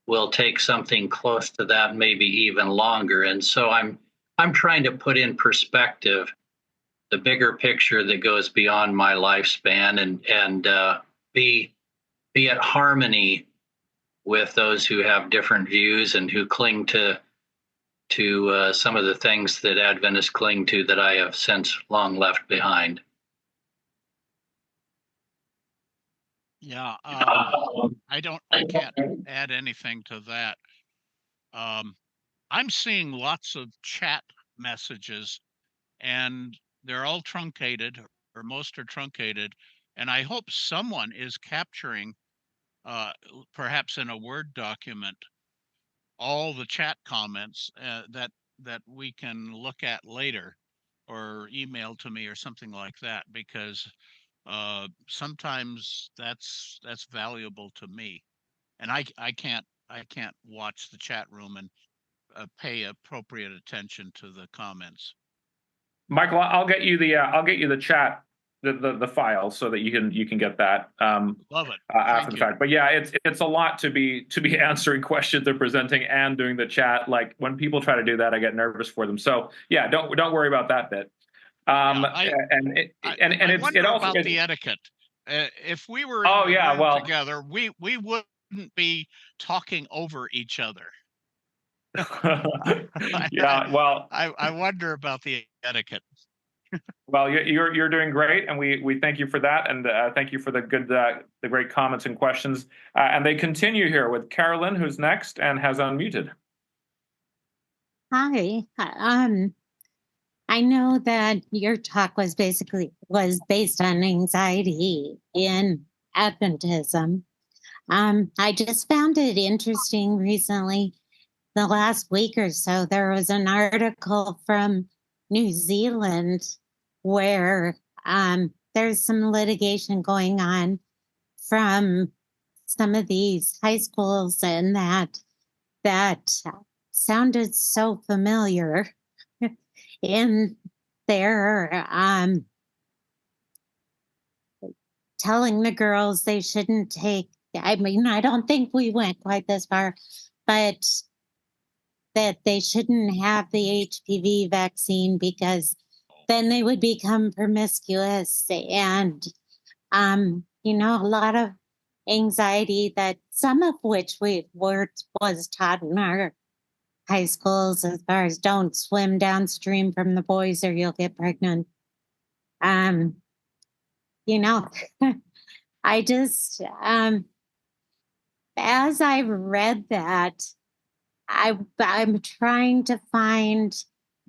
will take something close to that, maybe even longer. And so I'm I'm trying to put in perspective the bigger picture that goes beyond my lifespan, and be at harmony with those who have different views and who cling to some of the things that Adventists cling to that I have since long left behind. Yeah, I can't add anything to that. I'm seeing lots of chat messages, and they're all truncated, or most are truncated. And I hope someone is capturing, perhaps in a Word document, all the chat comments that we can look at later, or email to me or something like that, because sometimes that's valuable to me, and I can't watch the chat room and pay appropriate attention to the comments. Michael, I'll get you the chat, the file, so that you can get that Love it. after the fact. But yeah, it's a lot to be answering questions they're presenting and doing the chat. Like, when people try to do that, I get nervous for them. So yeah, don't worry about that bit. I wonder about the etiquette. If we were in the room together, we wouldn't be talking over each other. Yeah, well, I wonder about the etiquette. Well, you're doing great, and we thank you for that, and thank you for the great comments and questions. And they continue here with Carolyn, who's next and has unmuted. Hi. I know that your talk was based on anxiety in Adventism. I just found it interesting recently. The last week or so, there was an article from New Zealand where there's some litigation going on from some of these high schools, and that sounded so familiar in their telling the girls they shouldn't take, I mean, I don't think we went quite this far, but that they shouldn't have the HPV vaccine because then they would become promiscuous, and a lot of anxiety, that some of which was taught in our high schools, as far as don't swim downstream from the boys or you'll get pregnant. I just as I've read that, I'm trying to find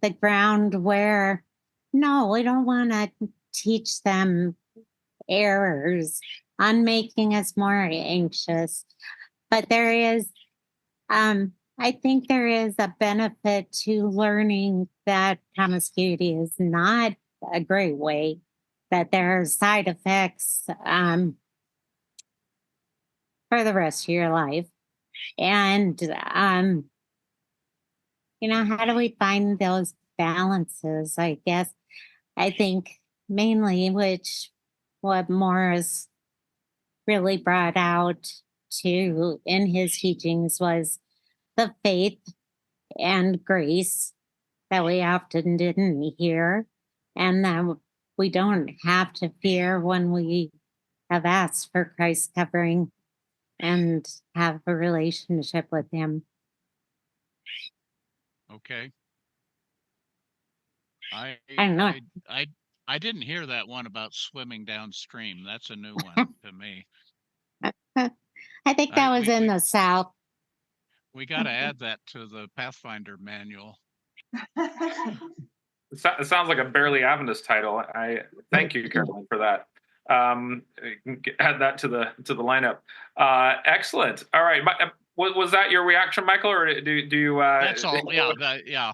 the ground where, no, we don't want to teach them errors on making us more anxious. But there is, I think there is a benefit to learning that promiscuity is not a great way, that there are side effects for the rest of your life. And, how do we find those balances? I guess I think mainly what Morris really brought out in his teachings was the faith and grace that we often didn't hear, and that we don't have to fear when we have asked for Christ's covering and have a relationship with him. Okay. I don't know. I didn't hear that one about swimming downstream. That's a new one to me. I think that was in the South. We got to add that to the Pathfinder manual. It sounds like a barely Adventist title. I thank you, Carolyn, for that. Add that to the lineup. Excellent. All right. Was that your reaction, Michael, or do you? That's all. Yeah.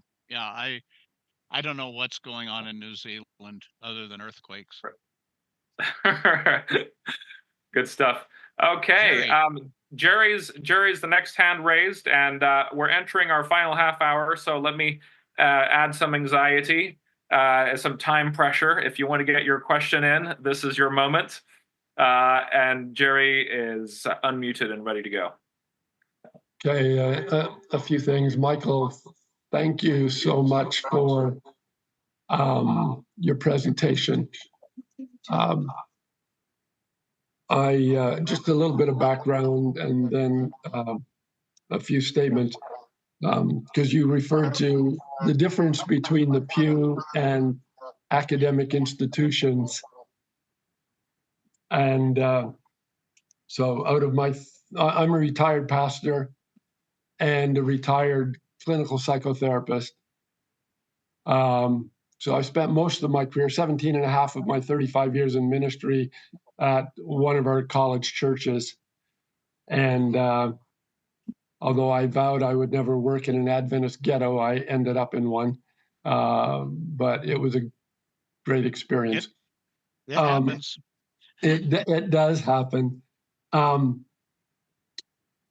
I don't know what's going on in New Zealand other than earthquakes. Good stuff. Okay. Jerry's the next hand raised, and we're entering our final half hour. So let me add some anxiety, some time pressure. If you want to get your question in, this is your moment. And Jerry is unmuted and ready to go. Okay, a few things. Michael, thank you so much for your presentation. I just a little bit of background and then a few statements, because you referred to the difference between the pew and academic institutions. And so out of I'm a retired pastor and a retired clinical psychotherapist. So I spent most of my career, 17 and a half of my 35 years in ministry at one of our college churches. And although I vowed I would never work in an Adventist ghetto, I ended up in one. But it was a great experience. It happens. It does happen.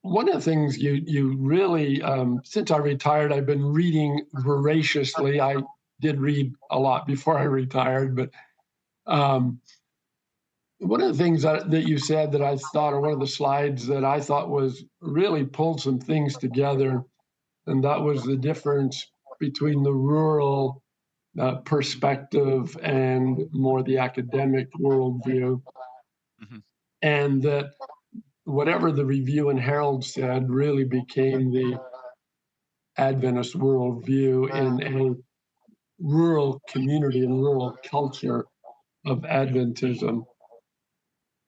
One of the things you really, since I retired, I've been reading voraciously. I did read a lot before I retired, but one of the things that you said that I thought, or one of the slides that I thought was really pulled some things together, and that was the difference between the rural perspective and more the academic worldview. Mm-hmm. And that whatever the Review and Herald said really became the Adventist worldview in a rural community and rural culture of Adventism.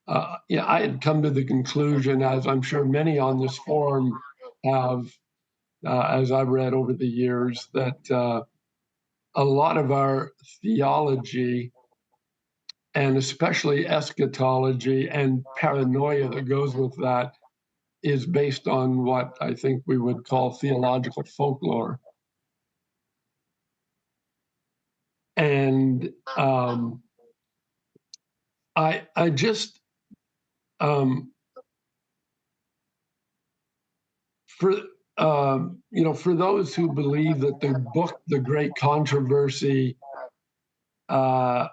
I had come to the conclusion, as I'm sure many on this forum have, as I've read over the years, that a lot of our theology, and especially eschatology and paranoia that goes with that, is based on what I think we would call theological folklore. And I just, for those who believe that the book, The Great Controversy,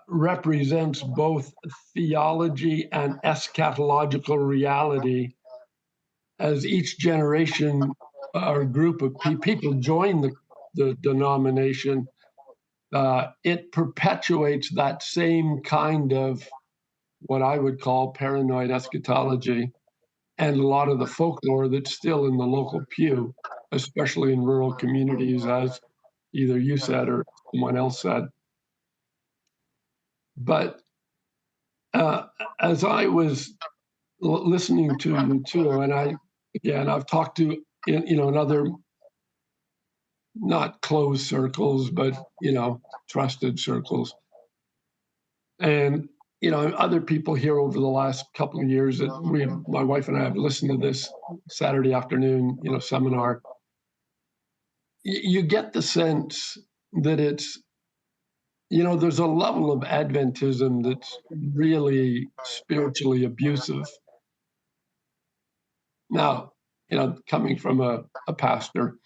represents both theology and eschatological reality, as each generation or group of people join the denomination, it perpetuates that same kind of what I would call paranoid eschatology and a lot of the folklore that's still in the local pew, especially in rural communities, as either you said or someone else said. But as I was listening to you too, and I've talked to in other not closed circles, but trusted circles, and other people here over the last couple of years that my wife and I have listened to this Saturday afternoon seminar. You get the sense that it's there's a level of Adventism that's really spiritually abusive. Now, coming from a pastor,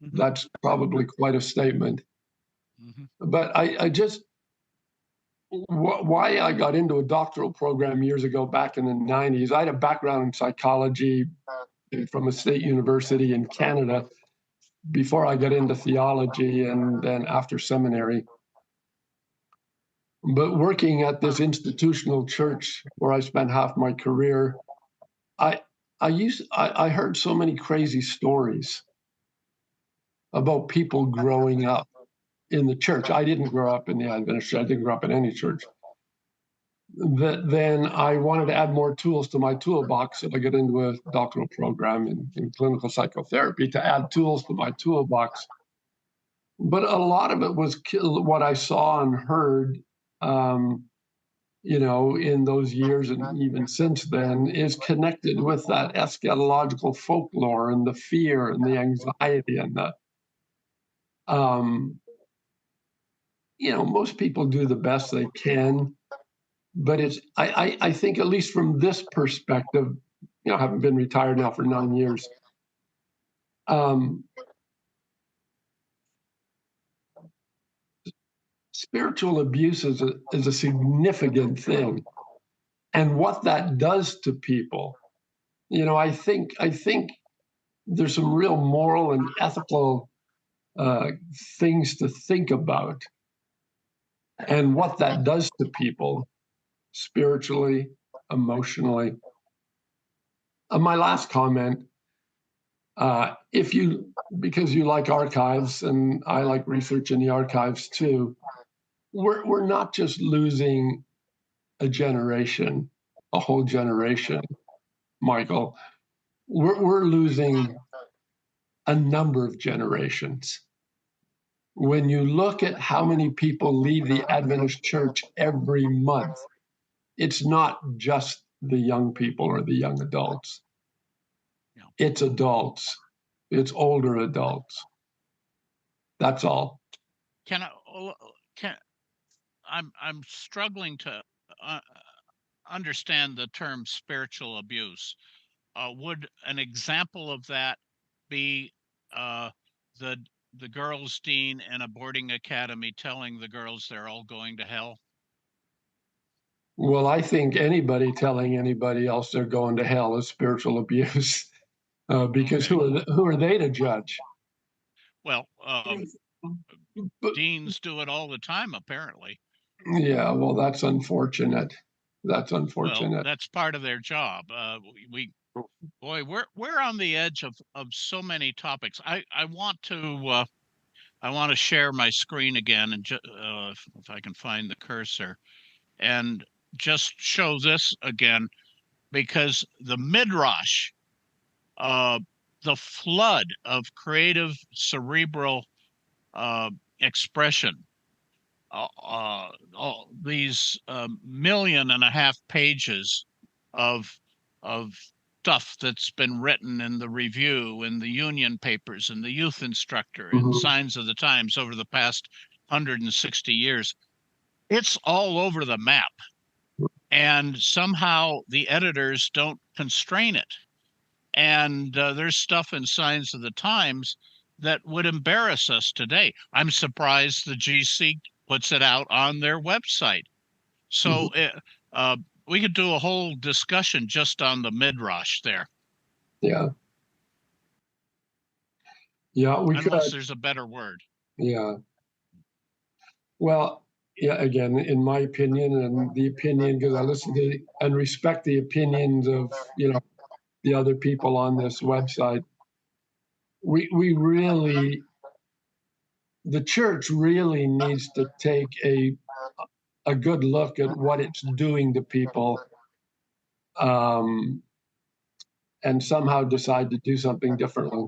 Mm-hmm. that's probably quite a statement. Mm-hmm. But I just, why I got into a doctoral program years ago back in the 90s, I had a background in psychology from a state university in Canada before I got into theology and then after seminary. But working at this institutional church where I spent half my career, I heard so many crazy stories about people growing up in the church. I didn't grow up in the Adventist church. I didn't grow up in any church. Then I wanted to add more tools to my toolbox. So I got into a doctoral program in clinical psychotherapy to add tools to my toolbox. But a lot of it was what I saw and heard, in those years and even since then, is connected with that eschatological folklore and the fear and the anxiety and the, most people do the best they can. But I think, at least from this perspective, I haven't been retired now for 9 years. Spiritual abuse is a significant thing, and what that does to people, I think there's some real moral and ethical things to think about and what that does to people spiritually, emotionally. My last comment, because you like archives and I like research in the archives too, we're not just losing a generation, a whole generation, Michael. We're losing a number of generations. When you look at how many people leave the Adventist church every month, it's not just the young people or the young adults. It's adults. It's older adults. That's all. I'm struggling to understand the term spiritual abuse. Would an example of that be the girls' dean in a boarding academy telling the girls they're all going to hell? Well, I think anybody telling anybody else they're going to hell is spiritual abuse, because who are they to judge? Well, deans do it all the time, apparently. Yeah, well, that's unfortunate. That's unfortunate. Well, that's part of their job. We're on the edge of so many topics. I want to share my screen again, and if I can find the cursor, and just show this again, because the Midrash, the flood of creative cerebral expression, all these 1.5 million pages of stuff that's been written in the Review, in the Union papers, in the Youth Instructor, in Signs of the Times over the past 160 years. It's all over the map. And somehow the editors don't constrain it. And there's stuff in Signs of the Times that would embarrass us today. I'm surprised the GC puts it out on their website. So we could do a whole discussion just on the Midrash there. Yeah. Yeah, unless there's a better word. Yeah. Well, yeah, again, in my opinion and the opinion, because I listen to and respect the opinions of, the other people on this website, we really, the church really needs to take a good look at what it's doing to people, and somehow decide to do something differently.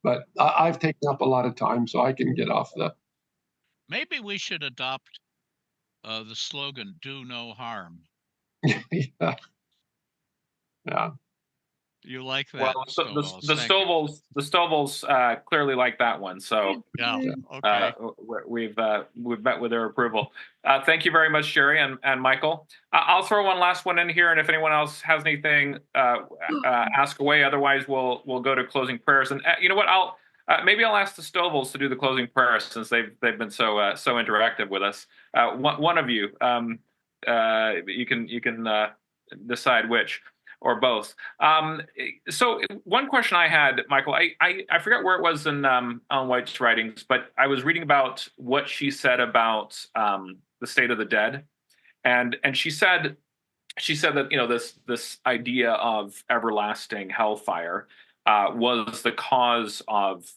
But I've taken up a lot of time, so I can get off the. Maybe we should adopt the slogan, do no harm. Yeah. Yeah. You like that? Well, the Stovals clearly like that one. So yeah, okay. We've met with their approval. Thank you very much, Jerry and Michael. I'll throw one last one in here, and if anyone else has anything, ask away. Otherwise, we'll go to closing prayers. And you know what? Maybe I'll ask the Stovals to do the closing prayers since they've been so interactive with us. One of you, you can decide which. Or both. So one question I had, Michael, I forgot where it was in Ellen White's writings, but I was reading about what she said about the state of the dead, and she said that this idea of everlasting hellfire was the cause of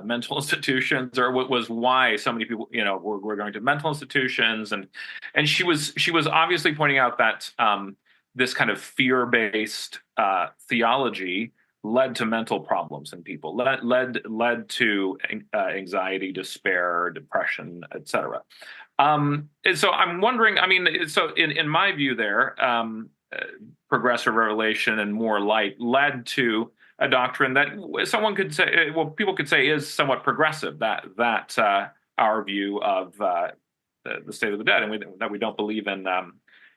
mental institutions, or what was why so many people were going to mental institutions, and she was obviously pointing out that. This kind of fear-based theology led to mental problems in people, led to anxiety, despair, depression, etc. And so I'm wondering, so in my view there, progressive revelation and more light led to a doctrine that people could say is somewhat progressive, that our view of the state of the dead, and that we don't believe in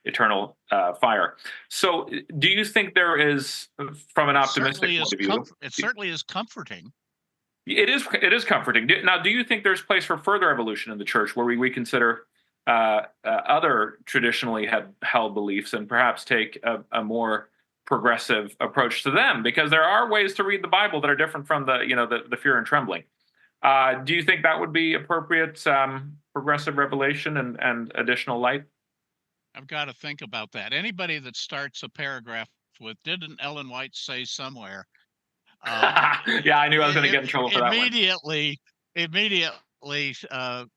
eternal fire. So do you think there is, from an optimistic point of view, it certainly is comforting. It is comforting. Now, do you think there's place for further evolution in the church where we consider other traditionally held beliefs and perhaps take a more progressive approach to them? Because there are ways to read the Bible that are different from the fear and trembling. Do you think that would be appropriate progressive revelation and additional light? I've got to think about that. Anybody that starts a paragraph with "Didn't Ellen White say somewhere?" Yeah, I knew I was going to get in trouble for that one. Immediately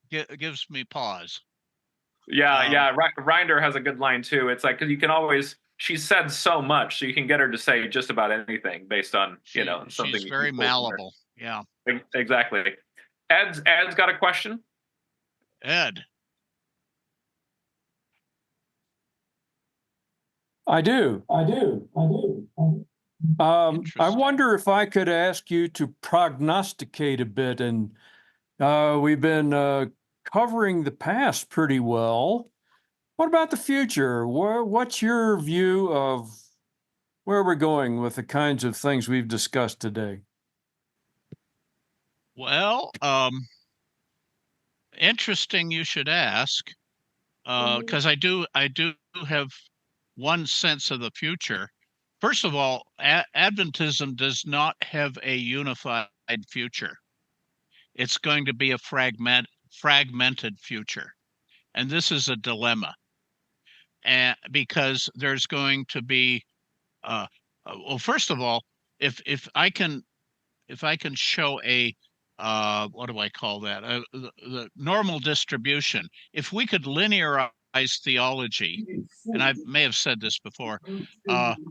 gives me pause. Yeah. Reiner has a good line too. It's like, because you can always, she said so much, so you can get her to say just about anything based on something. She's very malleable. Yeah. Exactly. Ed's got a question. Ed. I do. I wonder if I could ask you to prognosticate a bit, and we've been covering the past pretty well. What about the future? What's your view of where we're going with the kinds of things we've discussed today? Well, interesting you should ask, because I do have one sense of the future. First of all, Adventism does not have a unified future. It's going to be a fragmented future. And this is a dilemma. And because there's going to be well, first of all, if I can show a what do I call that? The normal distribution. If we could linearize theology, and I may have said this before, the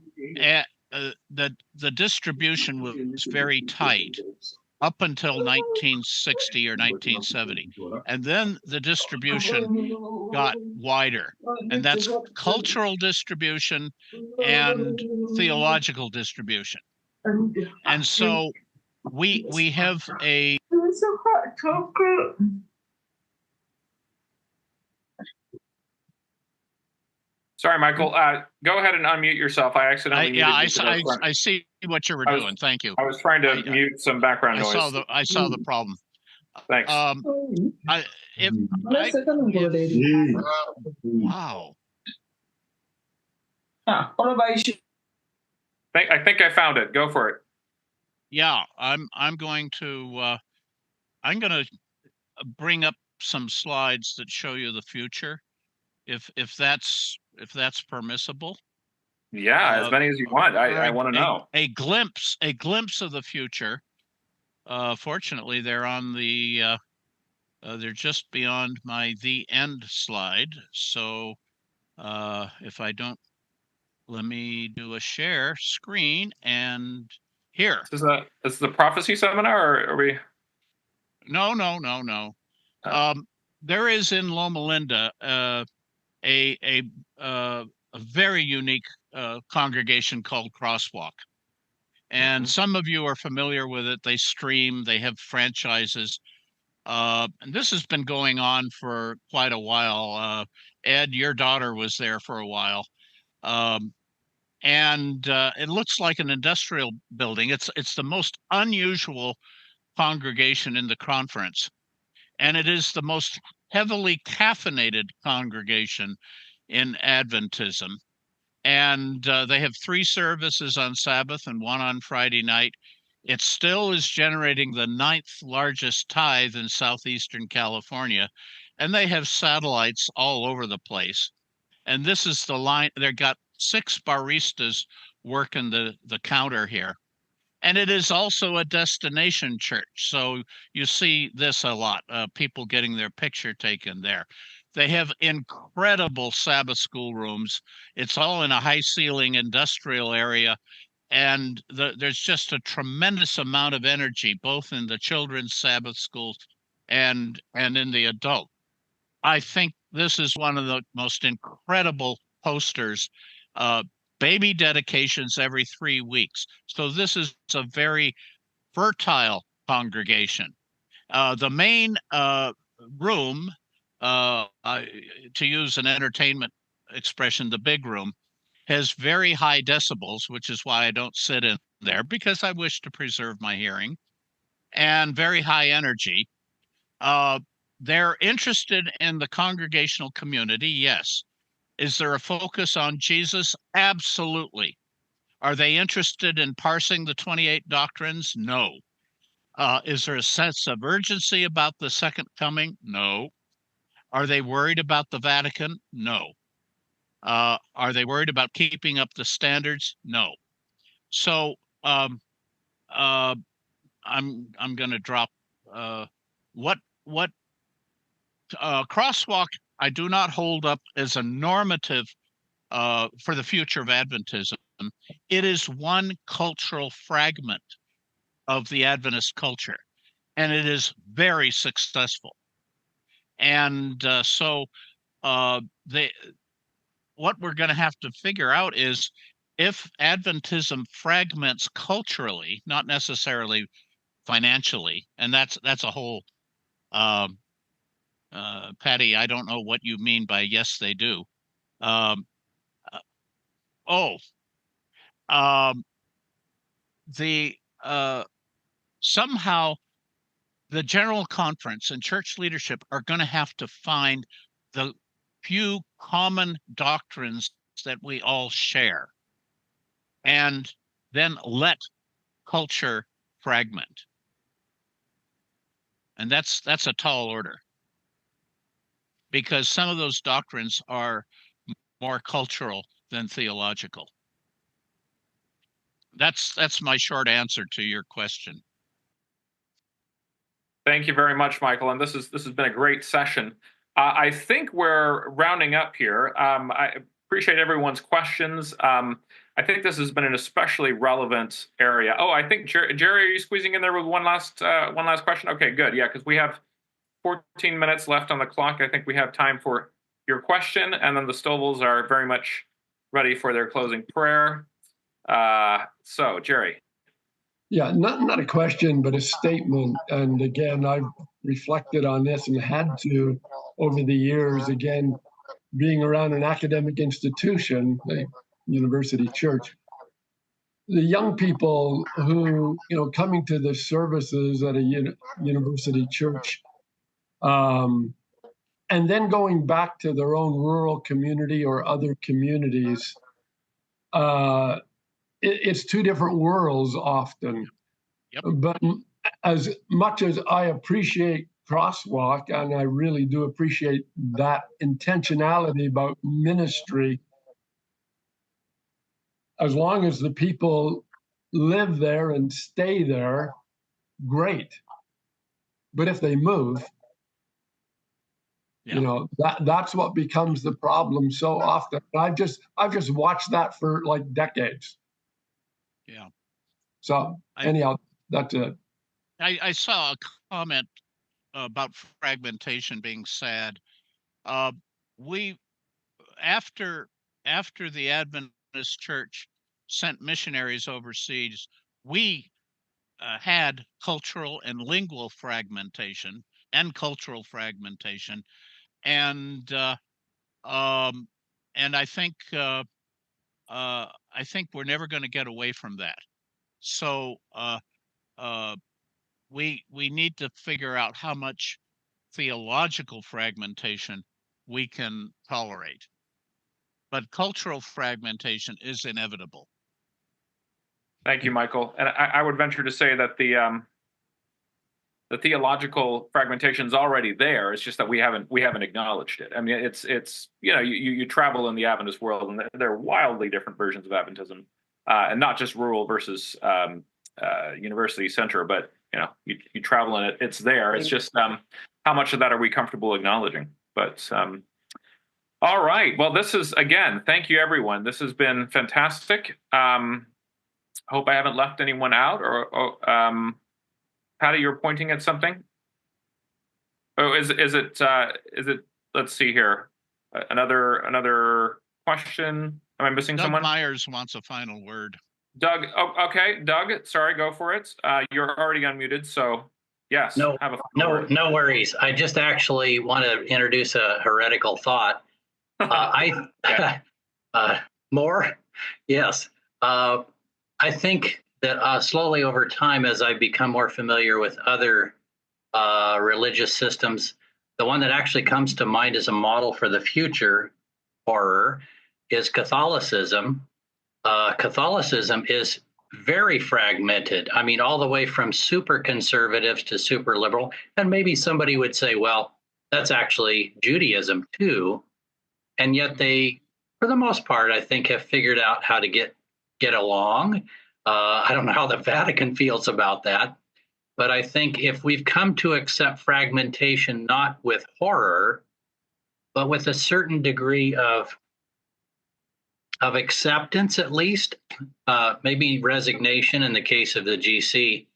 distribution was very tight up until 1960 or 1970, and then the distribution got wider, and that's cultural distribution and theological distribution. And so we have a Sorry, Michael. Go ahead and unmute yourself. I accidentally muted you. I see what you were doing. Thank you. I was trying to mute some background noise. I saw the problem. Thanks. Wow. I think I found it. Go for it. Yeah, I'm going to bring up some slides that show you the future, if that's permissible. Yeah, as many as you want. I want to know. A glimpse of the future. Fortunately, they're on the they're just beyond the end slide. So if I don't, let me do a share screen, and here. Is this the prophecy seminar, or are we? No. There is in Loma Linda a very unique congregation called Crosswalk. And some of you are familiar with it. They stream, they have franchises. And this has been going on for quite a while. Ed, your daughter was there for a while. And it looks like an industrial building. It's the most unusual congregation in the conference. And it is the most heavily caffeinated congregation in Adventism. And they have 3 services on Sabbath and 1 on Friday night. It still is generating the 9th largest tithe in southeastern California. And they have satellites all over the place. And this is the line. They've got 6 baristas working the counter here. And it is also a destination church. So you see this a lot, people getting their picture taken there. They have incredible Sabbath school rooms. It's all in a high ceiling industrial area. And there's just a tremendous amount of energy, both in the children's Sabbath schools and in the adult. I think this is one of the most incredible posters. Baby dedications every 3 weeks. So this is a very fertile congregation. The main room, to use an entertainment expression, the big room, has very high decibels, which is why I don't sit in there, because I wish to preserve my hearing, and very high energy. They're interested in the congregational community, yes. Is there a focus on Jesus? Absolutely. Are they interested in parsing the 28 doctrines? No. Is there a sense of urgency about the second coming? No. Are they worried about the Vatican? No. Are they worried about keeping up the standards? No. So I'm going to drop what crosswalk I do not hold up as a normative for the future of Adventism. It is one cultural fragment of the Adventist culture, and it is very successful. And what we're going to have to figure out is if Adventism fragments culturally, not necessarily financially, and that's a whole Patty, I don't know what you mean by yes, they do. Somehow the General Conference and church leadership are going to have to find the few common doctrines that we all share, and then let culture fragment. And that's a tall order, because some of those doctrines are more cultural than theological. That's my short answer to your question. Thank you very much, Michael. And this has been a great session. I think we're rounding up here. I appreciate everyone's questions. I think this has been an especially relevant area. Oh, I think Jerry, are you squeezing in there with one last question? Okay, good. Yeah, because we have 14 minutes left on the clock. I think we have time for your question, and then the Stovals are very much ready for their closing prayer. So, Jerry. Yeah, not a question, but a statement. And again, I've reflected on this and had to over the years, again, being around an academic institution, a university church. The young people who, coming to the services at a university church, and then going back to their own rural community or other communities, it's two different worlds often. Yep. But as much as I appreciate Crosswalk, and I really do appreciate that intentionality about ministry, as long as the people live there and stay there, great. But if they move, that's what becomes the problem so often. I've just watched that for like decades. Yeah. So anyhow, that's it. I saw a comment about fragmentation being sad. We after the Adventist Church sent missionaries overseas, we had cultural and lingual fragmentation and cultural fragmentation, and I think we're never going to get away from that. So we need to figure out how much theological fragmentation we can tolerate. But cultural fragmentation is inevitable. Thank you, Michael. And I would venture to say that the theological fragmentation is already there. It's just that we haven't acknowledged it. I mean, it's you travel in the Adventist world, and there are wildly different versions of Adventism, and not just rural versus university center, but you travel in it. It's there. It's just how much of that are we comfortable acknowledging? But all right. Well, this is, again, thank you, everyone. This has been fantastic. Hope I haven't left anyone out. Or Patty, you're pointing at something. Oh, is it? Let's see here. Another question. Am I missing someone? Doug Myers wants a final word. Doug. Oh, okay. Doug, sorry. Go for it. You're already unmuted. So yes. No worries. I just actually want to introduce a heretical thought. More? Yes. I think that slowly over time, as I become more familiar with other religious systems, the one that actually comes to mind as a model for the future horror is Catholicism. Catholicism is very fragmented. I mean, all the way from super conservatives to super liberal. And maybe somebody would say, well, that's actually Judaism too. And yet they, for the most part, I think have figured out how to get along. I don't know how the Vatican feels about that, but I think if we've come to accept fragmentation, not with horror, but with a certain degree of acceptance, at least, maybe resignation in the case of the GC,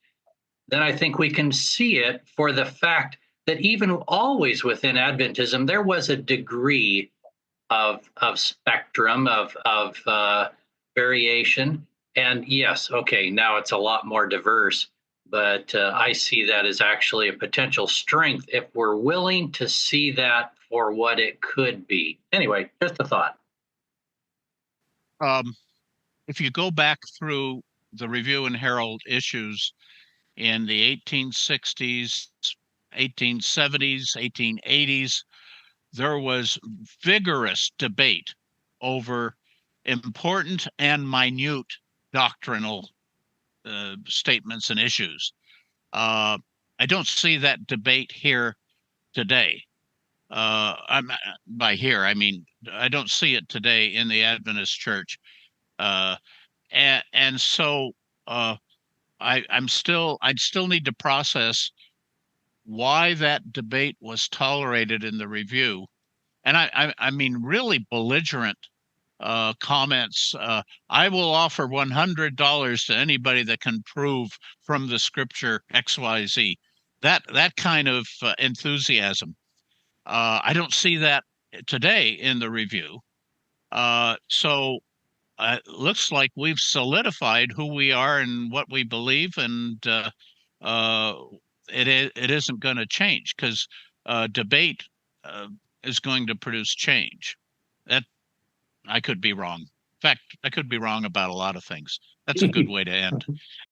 then I think we can see it for the fact that even always within Adventism, there was a degree of spectrum, of variation. And yes, okay, now it's a lot more diverse, but I see that as actually a potential strength if we're willing to see that for what it could be. Anyway, just a thought. If you go back through the Review and Herald issues in the 1860s, 1870s, 1880s, there was vigorous debate over important and minute doctrinal statements and issues. I don't see that debate here today. By here, I mean, I don't see it today in the Adventist church. And so I'd still need to process why that debate was tolerated in the review. And I mean, really belligerent comments. I will offer $100 to anybody that can prove from the scripture XYZ. That kind of enthusiasm. I don't see that today in the review. So it looks like we've solidified who we are and what we believe, and it isn't going to change because debate is going to produce change. That I could be wrong. In fact, I could be wrong about a lot of things. That's a good way to end.